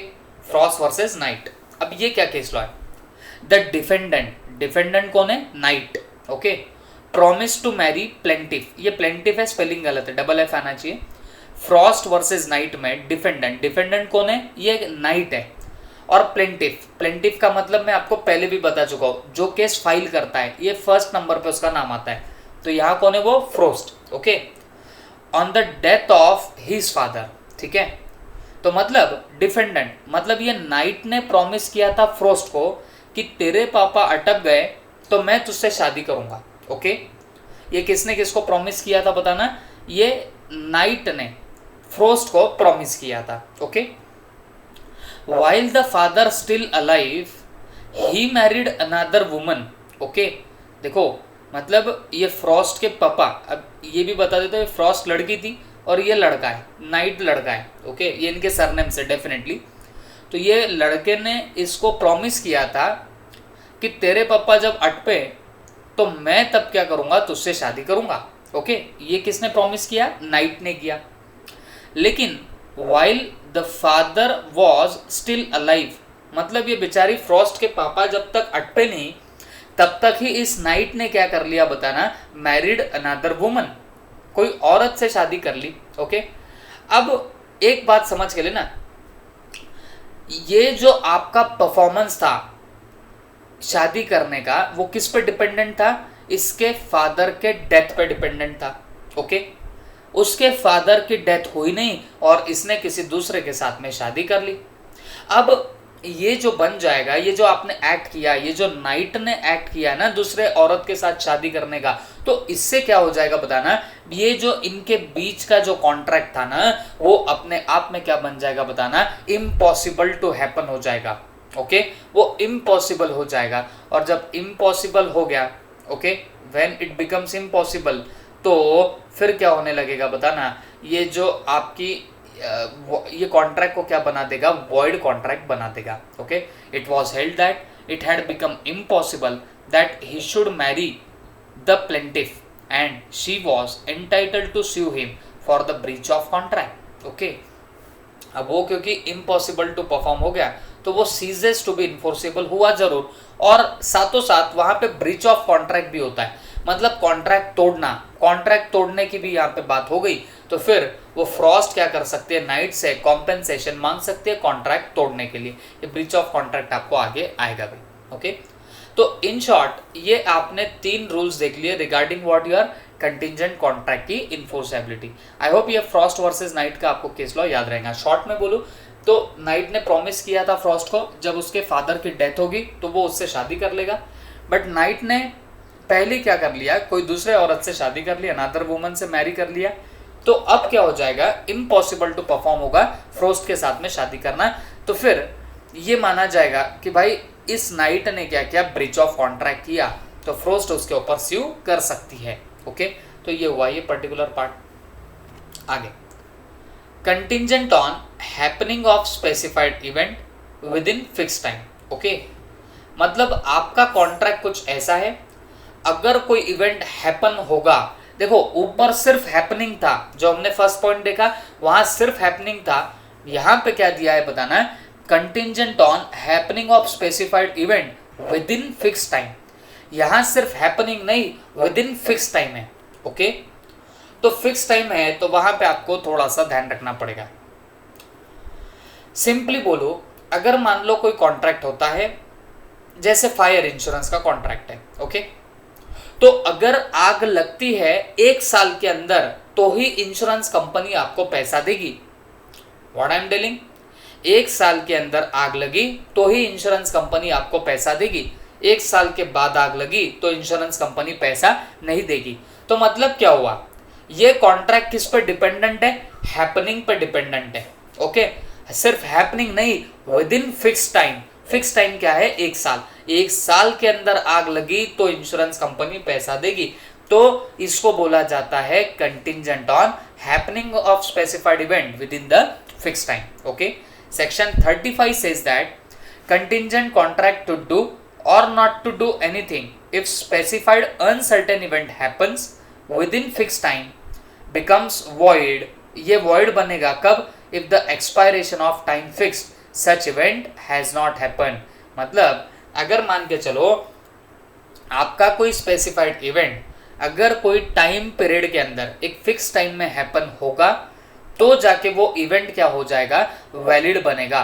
Frost versus Knight. अब ये क्या केस लॉ है, द डिफेंडेंट, डिफेंडेंट कौन है, Knight, okay, promise to marry plaintiff, ये प्लेंटिफ है, स्पेलिंग गलत है, डबल एफ आना चाहिए। फ्रॉस्ट वर्सेस नाइट में डिफेंडेंट, डिफेंडेंट कौन है, ये नाइट है, और प्लेंटिफ, प्लेंटिफ का मतलब मैं आपको पहले भी बता चुका हूं, जो केस फाइल करता है ये फर्स्ट नंबर पे उसका नाम आता है, तो यहाँ कौन है वो, frost, okay, on the death of his father, ठीक है। तो मतलब डिफेंडेंट, मतलब ये नाइट ने प्रॉमिस किया था फ्रोस्ट को कि तेरे पापा अटक गए तो मैं तुझसे शादी करूंगा, ओके। ये किसने किसको प्रॉमिस किया था बताना, ये नाइट ने फ्रोस्ट को प्रॉमिस किया था, okay. While the father still alive, he married another woman, okay. देखो मतलब ये फ्रॉस्ट के पापा, अब ये भी बता देते हैं, फ्रॉस्ट लड़की थी और ये लड़का है, नाइट लड़का है, ओके, ये इनके सरनेम से डेफिनेटली। तो ये लड़के ने इसको प्रॉमिस किया था कि तेरे पापा जब अटपे तो मैं तब क्या करूंगा, तुझसे शादी करूंगा। ओके, ये किसने प्रॉमिस किया? नाइट ने किया। लेकिन while the father was still alive, मतलब ये बेचारी फ्रॉस्ट के पापा जब तक अटपे नहीं तब तक ही इस नाइट ने क्या कर लिया बताना, मैरिड अनदर वुमन, कोई औरत से शादी कर ली। ओके, अब एक बात समझ के लेना, ये जो आपका परफॉर्मेंस था शादी करने का वो किस पे डिपेंडेंट था? इसके फादर के डेथ पे डिपेंडेंट था। ओके, उसके फादर की डेथ हुई नहीं और इसने किसी दूसरे के साथ में शादी कर ली। अब ये जो बन जाएगा, ये जो आपने एक्ट किया, ये जो नाइट ने एक्ट किया ना दूसरे औरत के साथ शादी करने का, तो इससे क्या हो जाएगा बताना, ये जो इनके बीच का जो कॉन्ट्रैक्ट था ना वो अपने आप में क्या बन जाएगा बताना, इम्पॉसिबल टू हैपन हो जाएगा। ओके, वो इम्पॉसिबल हो जाएगा। और जब इम्पॉसिबल हो गया, okay, when it becomes impossible, तो फिर क्या होने लगेगा बताना, ये जो आपकी ये कॉन्ट्रैक्ट को क्या बना देगा, वॉइड कॉन्ट्रैक्ट बना देगा। Okay, it was held that it had become impossible that he should marry the plaintiff and she was entitled to sue him for the breach of contract. Okay, अब वो क्योंकि इम्पॉसिबल टू परफॉर्म हो गया तो वो सीजेस टू बी इन्फोर्सेबल हुआ जरूर, और साथों साथ वहां पे ब्रीच ऑफ कॉन्ट्रैक्ट भी होता है, मतलब कॉन्ट्रैक्ट तोड़ना, कॉन्ट्रैक्ट तोड़ने की भी यहाँ पे बात हो गई। तो फिर वो फ्रॉस्ट क्या कर सकते हैं, नाइट से कॉम्पेंसेशन मांग सकते हैं कॉन्ट्रैक्ट तोड़ने के लिए। ये ब्रीच ऑफ कॉन्ट्रैक्ट आपको आगे आएगा भी। ओके, तो इन शॉर्ट ये आपने 3 रूल्स देख लिए regarding what your contingent contract की इन्फोर्सेबिलिटी। आई होप ये फ्रॉस्ट वर्सेस नाइट का आपको केस लॉ याद रहेगा। शॉर्ट में बोलूं तो नाइट ने प्रॉमिस किया था फ्रॉस्ट को जब उसके फादर की डेथ होगी तो वो उससे शादी कर लेगा, बट नाइट ने पहले क्या कर लिया, कोई दूसरे औरत से शादी कर लिया, अनदर वुमन से मैरी कर लिया। तो अब क्या हो जाएगा, इम्पॉसिबल टू परफॉर्म होगा फ्रॉस्ट के साथ में शादी करना। तो फिर ये माना जाएगा कि भाई इस नाइट ने क्या किया, ब्रीच ऑफ कॉन्ट्रैक्ट किया, तो फ्रॉस्ट उसके ऊपर स्यू कर सकती है। ओके, तो ये हुआ ये पर्टिकुलर पार्ट। आगे, contingent on happening of specified event with in fixed time. Okay, मतलब आपका कॉन्ट्रैक्ट कुछ ऐसा है, अगर कोई इवेंट हैपन होगा, देखो ऊपर सिर्फ हैपनिंग था, जो हमने फर्स्ट पॉइंट देखा वहां सिर्फ हैपनिंग था, यहां पे क्या दिया है बताना, contingent on happening of specified event with in fixed time. यहां सिर्फ हैपनिंग नहीं, विद इन फिक्स टाइम है। ओके, तो फिक्स टाइम है तो वहां पे आपको थोड़ा सा ध्यान रखना पड़ेगा। सिंपली बोलो, अगर मान लो कोई कॉन्ट्रैक्ट होता है, जैसे फायर इंश्योरेंस का कॉन्ट्रैक्ट है। ओके, तो अगर आग लगती है 1 साल के अंदर तो ही इंश्योरेंस कंपनी आपको पैसा देगी। व्हाट आई एम टेलिंग, 1 साल के अंदर आग लगी तो ही इंश्योरेंस कंपनी आपको पैसा देगी, 1 साल के बाद आग लगी तो इंश्योरेंस कंपनी पैसा नहीं देगी। तो मतलब क्या हुआ, ये कॉन्ट्रैक्ट किस पर डिपेंडेंट है, हैपनिंग पर डिपेंडेंट है। ओके, सिर्फ हैपनिंग नहीं, with in fixed time. Fix time क्या है, 1 साल। 1 साल के अंदर आग लगी तो इंश्योरेंस कंपनी पैसा देगी, तो इसको बोला जाता है contingent on happening of specified event with in the fix time. Okay, section 35 says that contingent contract to do or not to do anything if specified uncertain event happens within fixed time becomes void। ये void बनेगा कब, if the expiration of time fixed such event has not happened। मतलब अगर मान के चलो आपका कोई स्पेसिफाइड इवेंट अगर कोई टाइम पीरियड के अंदर एक फिक्स टाइम में हैपन होगा तो जाके वो इवेंट क्या हो जाएगा, वैलिड बनेगा।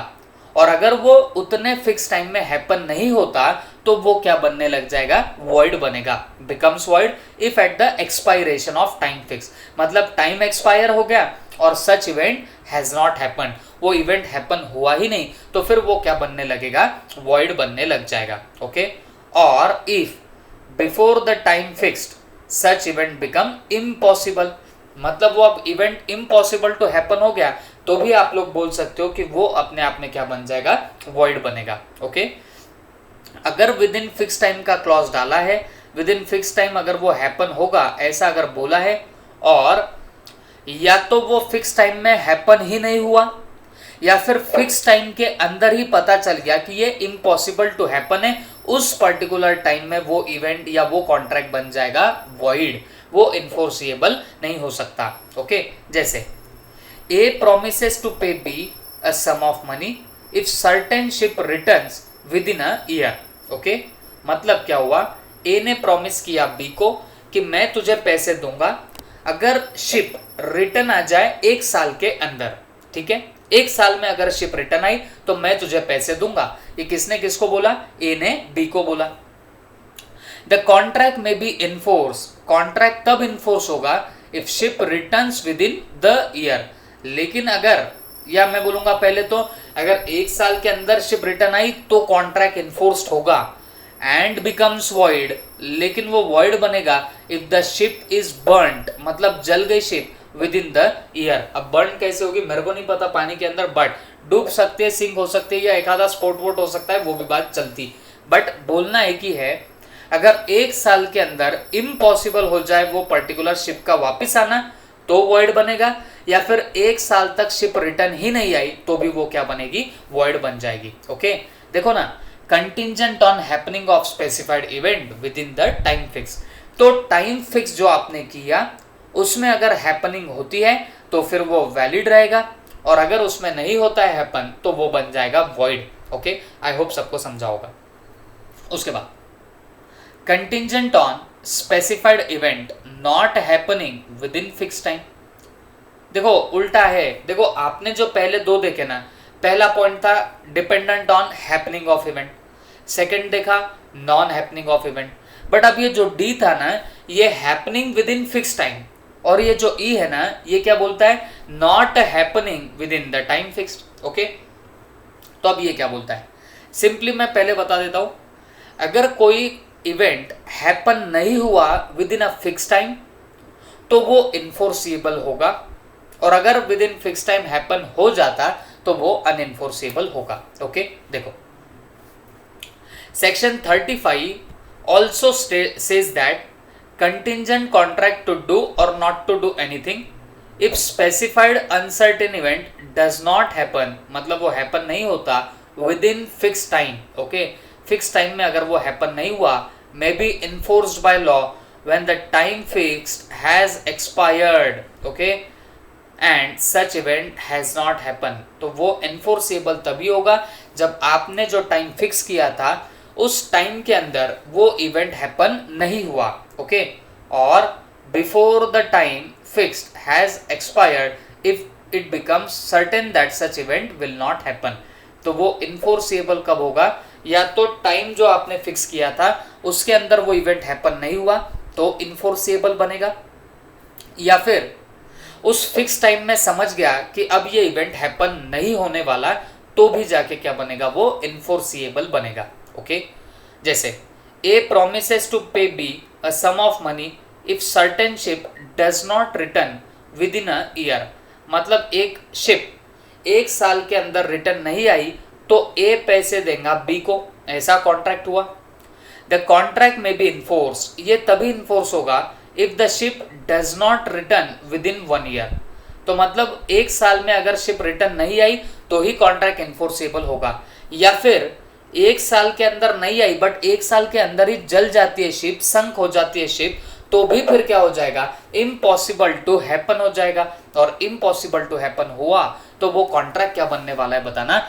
और अगर वो उतने फिक्स टाइम में हैपन नहीं होता तो वो क्या बनने लग जाएगा, वॉइड बनेगा, becomes void if at the expiration of time fix. मतलब टाइम एक्सपायर हो गया और सच इवेंट हैज नॉट हैपन, वो इवेंट हैपन हुआ ही नहीं, तो फिर वो क्या बनने लगेगा, वॉइड बनने लग जाएगा। ओके, और if before the time fixed such event become impossible, मतलब वो अब इवेंट इम्पॉसिबल टू हैपन हो गया तो भी आप लोग बोल सकते हो कि वो अपने आप में क्या बन जाएगा, वॉइड बनेगा। ओके, अगर विद इन फिक्स टाइम का क्लॉज डाला है, विद इन फिक्स टाइम अगर वो हैपन होगा ऐसा अगर बोला है, और या तो वो फिक्स टाइम में हैपन ही नहीं हुआ या फिर फिक्स टाइम के अंदर ही पता चल गया कि ये इम्पॉसिबल टू हैपन है, उस पर्टिकुलर टाइम में वो इवेंट या वो कॉन्ट्रैक्ट बन जाएगा वॉइड, वो इन्फोर्सिएबल नहीं हो सकता। ओके, जैसे A promises to pay B a sum of money if certain ship returns within a year. Okay, मतलब क्या हुआ, ए ने प्रॉमिस किया बी को कि मैं तुझे पैसे दूंगा अगर शिप रिटर्न आ जाए 1 साल के अंदर। ठीक है, 1 साल में अगर शिप रिटर्न आई तो मैं तुझे पैसे दूंगा। ये किसने किसको बोला, ए ने बी को बोला। द कॉन्ट्रैक्ट में बी इन्फोर्स, कॉन्ट्रैक्ट तब इन्फोर्स होगा if ship returns with in the year. लेकिन अगर, या मैं बोलूंगा पहले तो अगर 1 साल के अंदर शिप रिटर्न आई तो कॉन्ट्रैक्ट इन्फोर्स्ड होगा एंड बिकम्स वॉइड, लेकिन वो वॉइड बनेगा if the ship is burned, मतलब जल गई ship with in the year. अब बर्न कैसे होगी मेरे को नहीं पता पानी के अंदर, बट डूब सकते हैं, सिंक हो सकते हैं, या एक आधा स्पोर्ट वोट हो सकता है, वो भी बात चलती। बट बोलना एक ही है, अगर 1 साल के अंदर इम्पॉसिबल हो जाए वो पर्टिकुलर शिप का वापस आना तो वॉइड बनेगा, या फिर 1 साल तक शिप रिटर्न ही नहीं आई तो भी वो क्या बनेगी, वॉइड बन जाएगी। ओके, देखो ना, contingent on happening of specified event with in the time fix. तो टाइम फिक्स जो आपने किया उसमें अगर हैपनिंग होती है तो फिर वो वैलिड रहेगा, और अगर उसमें नहीं होता है हैपन तो वो बन जाएगा वॉइड। ओके, आई होप सबको समझा होगा। उसके बाद contingent on specified event not happening within fixed time. देखो उल्टा है, देखो आपने जो पहले 2 देखे ना, पहला पॉइंट था dependent on happening of event, second देखा non happening of event, but अब ये जो डी था ना ये happening within fixed time, और ये जो ई है ना ये क्या बोलता है, not happening with in the time fixed. Okay, तो अब ये क्या बोलता है, सिंपली मैं पहले बता देता हूं, अगर कोई इवेंट हैपन नहीं हुआ with in a fix time तो वो इन्फोर्सिएबल होगा, और अगर with in fixed time happen हो जाता तो वो अनइन्फोर्सिएबल होगा। ओके, देखो section 35 also says that contingent contract to do or not to do anything if specified uncertain event does not happen, मतलब वो happen नहीं होता within fixed time। okay, fixed time में अगर वो happen नहीं हुआ may be enforced by law when the time fixed has expired, okay, and such event has not happened। तो वो enforceable तभी होगा जब आपने जो time fix किया था उस टाइम के अंदर वो इवेंट हैपन नहीं हुआ। ओके, और before the time fixed has expired if it becomes certain that such event will not happen. तो वो इन्फोर्सिएबल कब होगा, या तो टाइम जो आपने फिक्स किया था उसके अंदर वो इवेंट हैपन नहीं हुआ तो इन्फोर्सिएबल बनेगा, या फिर उस फिक्स टाइम में समझ गया कि अब ये इवेंट हैपन नहीं होने वाला तो भी जाके क्या बनेगा, वो इन्फोर्सिएबल बनेगा। ओके, जैसे A promises to pay B a sum of money if certain ship does not return within a year, मतलब एक शिप 1 साल के अंदर रिटर्न नहीं आई तो ए पैसे देगा बी को, ऐसा कॉन्ट्रैक्ट हुआ। द कॉन्ट्रैक्ट में बी इन्फोर्स, ये तभी इन्फोर्स होगा if the ship does not return with in 1 year. तो मतलब 1 साल में अगर शिप रिटर्न नहीं आई तो ही कॉन्ट्रैक्ट इन्फोर्सेबल होगा, या फिर 1 साल के अंदर नहीं आई बट 1 साल के अंदर ही जल जाती है शिप, संक हो जाती है शिप, तो भी फिर क्या हो जाएगा, इम्पॉसिबल टू हैपन हो जाएगा, और इम्पॉसिबल टू हैपन हुआ तो वो कॉन्ट्रैक्ट क्या बनने वाला है बताना,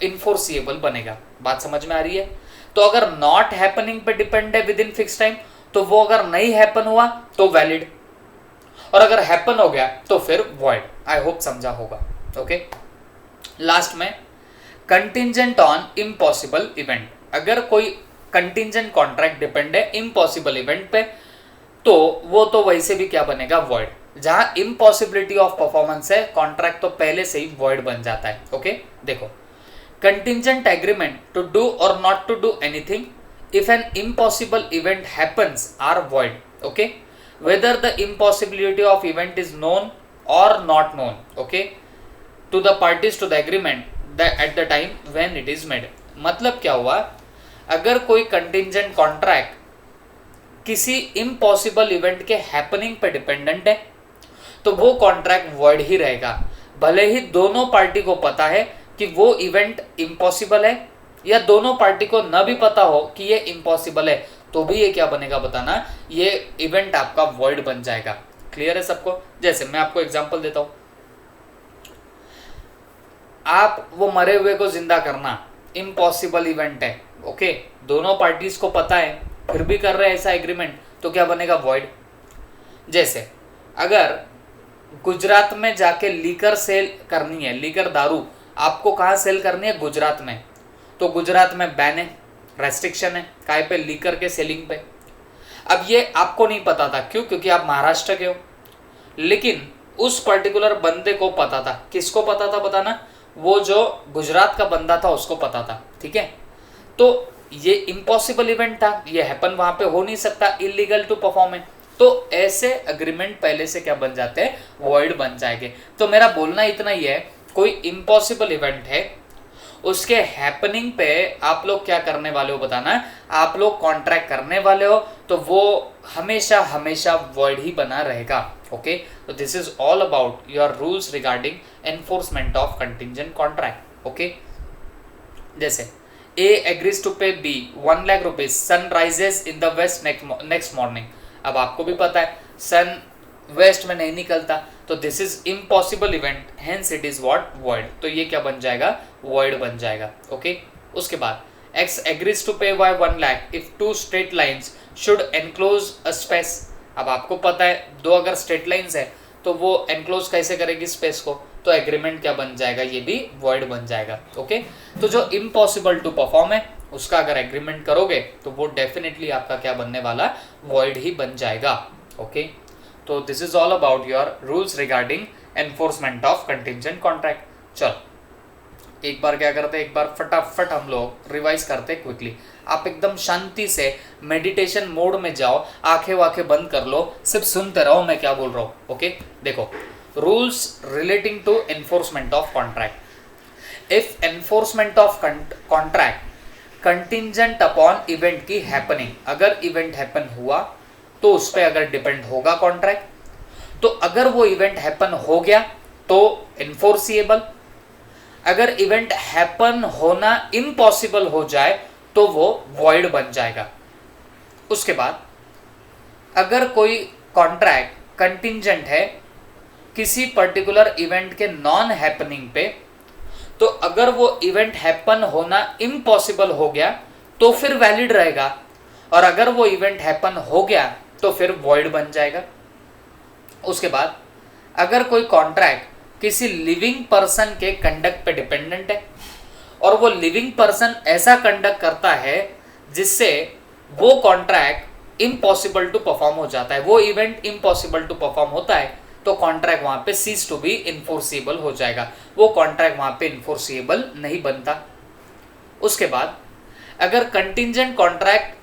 इन्फोर्सिएबल बनेगा। बात समझ में आ रही है? तो अगर नॉट हैपनिंग पे डिपेंड है विद इन फिक्स टाइम तो वो अगर नहीं हैपन हुआ तो वैलिड, और अगर हैपन हो गया तो फिर वॉइड। आई होप समझा होगा। ओके, लास्ट में कंटिंजेंट ऑन इम्पॉसिबल इवेंट, अगर कोई कंटिंजेंट कॉन्ट्रैक्ट डिपेंड है इम्पॉसिबल इवेंट पे तो वो तो वैसे भी क्या बनेगा, वॉइड। जहां इम्पॉसिबिलिटी ऑफ परफॉर्मेंस है कॉन्ट्रैक्ट तो पहले से ही वॉइड बन जाता है। ओके, देखो contingent agreement to do or not to do anything if an impossible event happens are void. Okay, whether the impossibility of event is known or not known, okay, to the parties to the agreement that at the time when it is made। मतलब क्या हुआ, अगर कोई कंटिंजेंट कॉन्ट्रैक्ट किसी इम्पॉसिबल इवेंट के हैपनिंग पे डिपेंडेंट है तो वो कॉन्ट्रैक्ट वॉइड ही रहेगा, भले ही दोनों पार्टी को पता है कि वो इवेंट इम्पॉसिबल है, या दोनों पार्टी को न भी पता हो कि ये इम्पॉसिबल है, तो भी ये क्या बनेगा बताना, ये इवेंट आपका वॉइड बन जाएगा। क्लियर है सबको? जैसे मैं आपको एग्जांपल देता हूं, आप वो मरे हुए को जिंदा करना इम्पॉसिबल इवेंट है, ओके, दोनों पार्टीज को पता है फिर भी कर रहे हैं ऐसा एग्रीमेंट, तो क्या बनेगा, वॉइड। जैसे अगर गुजरात में जाके लीकर सेल करनी है, लीकर दारू आपको कहाँ सेल करनी है, गुजरात में, तो गुजरात में बैन है, रेस्ट्रिक्शन है, काय पे, लीकर के सेलिंग पे। अब ये आपको नहीं पता था, क्यों? क्योंकि आप महाराष्ट्र के हो, लेकिन उस पर्टिकुलर बंदे को पता था। किसको पता था बताना, वो जो गुजरात का बंदा था उसको पता था, ठीक है। तो ये इम्पॉसिबल इवेंट था, ये हैपन वहां पे हो नहीं सकता, इलीगल टू परफॉर्म है, तो ऐसे अग्रीमेंट पहले से क्या बन जाते हैं, वॉइड बन जाएंगे। तो मेरा बोलना इतना ही है, कोई इम्पॉसिबल इवेंट है, उसके हैपनिंग पे आप लोग क्या करने वाले हो बताना, आप लोग कॉन्ट्रैक्ट करने वाले हो, तो वो हमेशा हमेशा वॉइड ही बना रहेगा, ओके। तो this is all about your rules regarding enforcement of contingent contract, okay. जैसे A agrees to pay B 1 lakh rupees, sun rises in the west next morning. अब आपको भी पता है सन वेस्ट में नहीं निकलता, तो this is impossible event, hence it is what, void. तो ये क्या बन जाएगा, वॉइड बन जाएगा, ओके। उसके बाद X agrees to pay Y 1 lakh if two straight lines should enclose a space। अब आपको पता है दो अगर स्ट्रेट लाइंस है तो वो एनक्लोज कैसे करेगी स्पेस को, तो एग्रीमेंट क्या बन जाएगा, ये भी वॉइड बन जाएगा, ओके। तो जो इम्पॉसिबल टू परफॉर्म है उसका अगर एग्रीमेंट करोगे तो वो डेफिनेटली आपका क्या बनने वाला, वॉइड ही बन जाएगा, ओके। तो this is all about your rules regarding enforcement of contingent contract. चल एक बार क्या करते हैं, एक बार फटाफट हम लोग रिवाइज करते हैं क्विकली। आप एकदम शांति से मेडिटेशन मोड में जाओ, आंखें वाखें बंद कर लो, सिर्फ सुनते रहो मैं क्या बोल रहा हूँ, ओके। देखो, rules relating to enforcement of contract. If enforcement of contract contingent upon event की हैपनिंग, अगर इवेंट हैपन हुआ तो उस पर अगर डिपेंड होगा कॉन्ट्रैक्ट, तो अगर वो इवेंट हैपन हो गया तो एनफोर्सिएबल, अगर इवेंट हैपन होना इम्पॉसिबल हो जाए तो वो वॉइड बन जाएगा। उसके बाद अगर कोई कॉन्ट्रैक्ट कंटिंजेंट है किसी पर्टिकुलर इवेंट के नॉन हैपनिंग पे, तो अगर वो इवेंट हैपन होना इम्पॉसिबल हो गया तो फिर वैलिड रहेगा, और अगर वो इवेंट हैपन हो गया तो फिर वॉइड बन जाएगा। उसके बाद अगर कोई कॉन्ट्रैक्ट किसी लिविंग पर्सन के कंडक्ट पे डिपेंडेंट है, और वो लिविंग पर्सन ऐसा कंडक्ट करता है जिससे वो कॉन्ट्रैक्ट इम्पॉसिबल टू परफॉर्म हो जाता है, वो इवेंट इम्पॉसिबल टू परफॉर्म होता है, तो कॉन्ट्रैक्ट वहां पे सीज टू बी इन्फोर्सिबल हो जाएगा, वो कॉन्ट्रैक्ट वहां पे इन्फोर्सिबल नहीं बनता। उसके बाद अगर कंटिंजेंट कॉन्ट्रैक्ट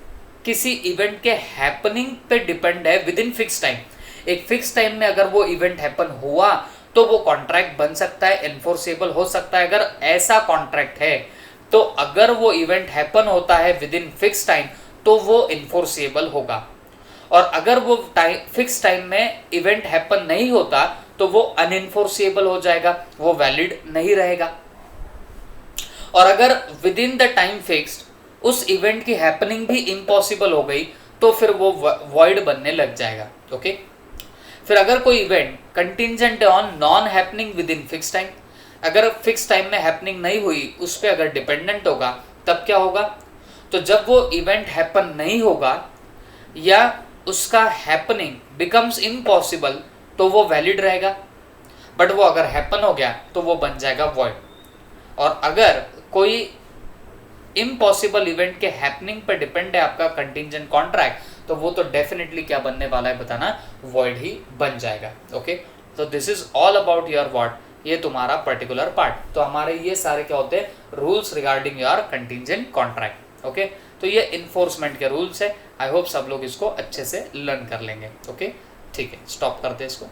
किसी इवेंट के हैपनिंग पे डिपेंड है विद इन फिक्स टाइम, एक फिक्स टाइम में अगर वो इवेंट हैपन हुआ तो वो कॉन्ट्रैक्ट बन सकता है, एनफोर्सेबल हो सकता है। अगर ऐसा कॉन्ट्रैक्ट है तो अगर वो इवेंट हैपन होता है विद इन फिक्स टाइम तो वो इन्फोर्सेबल होगा, और अगर वो फिक्स टाइम में इवेंट हैपन नहीं होता तो वो अनइन्फोर्सेबल हो जाएगा, वो वैलिड नहीं रहेगा। और अगर with in the time fixed उस इवेंट की हैपनिंग भी इम्पॉसिबल हो गई तो फिर वो वॉइड बनने लग जाएगा, ओके। फिर अगर कोई event contingent on non happening within fixed time, अगर फिक्स टाइम में हैपनिंग नहीं हुई उस पर अगर डिपेंडेंट होगा तब क्या होगा, तो जब वो इवेंट हैपन नहीं होगा या उसका हैपनिंग बिकम्स इम्पॉसिबल तो वो वैलिड रहेगा, बट वो अगर हैपन हो गया तो वो बन जाएगा वॉइड। और अगर कोई इम्पॉसिबल इवेंट के हैपनिंग पर डिपेंड है आपका कंटिंजेंट कॉन्ट्रैक्ट, तो वो तो डेफिनेटली क्या बनने वाला है बताना, वॉइड ही बन जाएगा, ओके। तो this is all about your what, ये तुम्हारा पर्टिकुलर पार्ट। तो हमारे ये सारे क्या होते हैं, rules regarding your contingent contract, okay. तो ये इन्फोर्समेंट के रूल्स है, आई होप सब लोग इसको अच्छे से लर्न कर लेंगे, ओके। ठीक है, स्टॉप करते हैं इसको।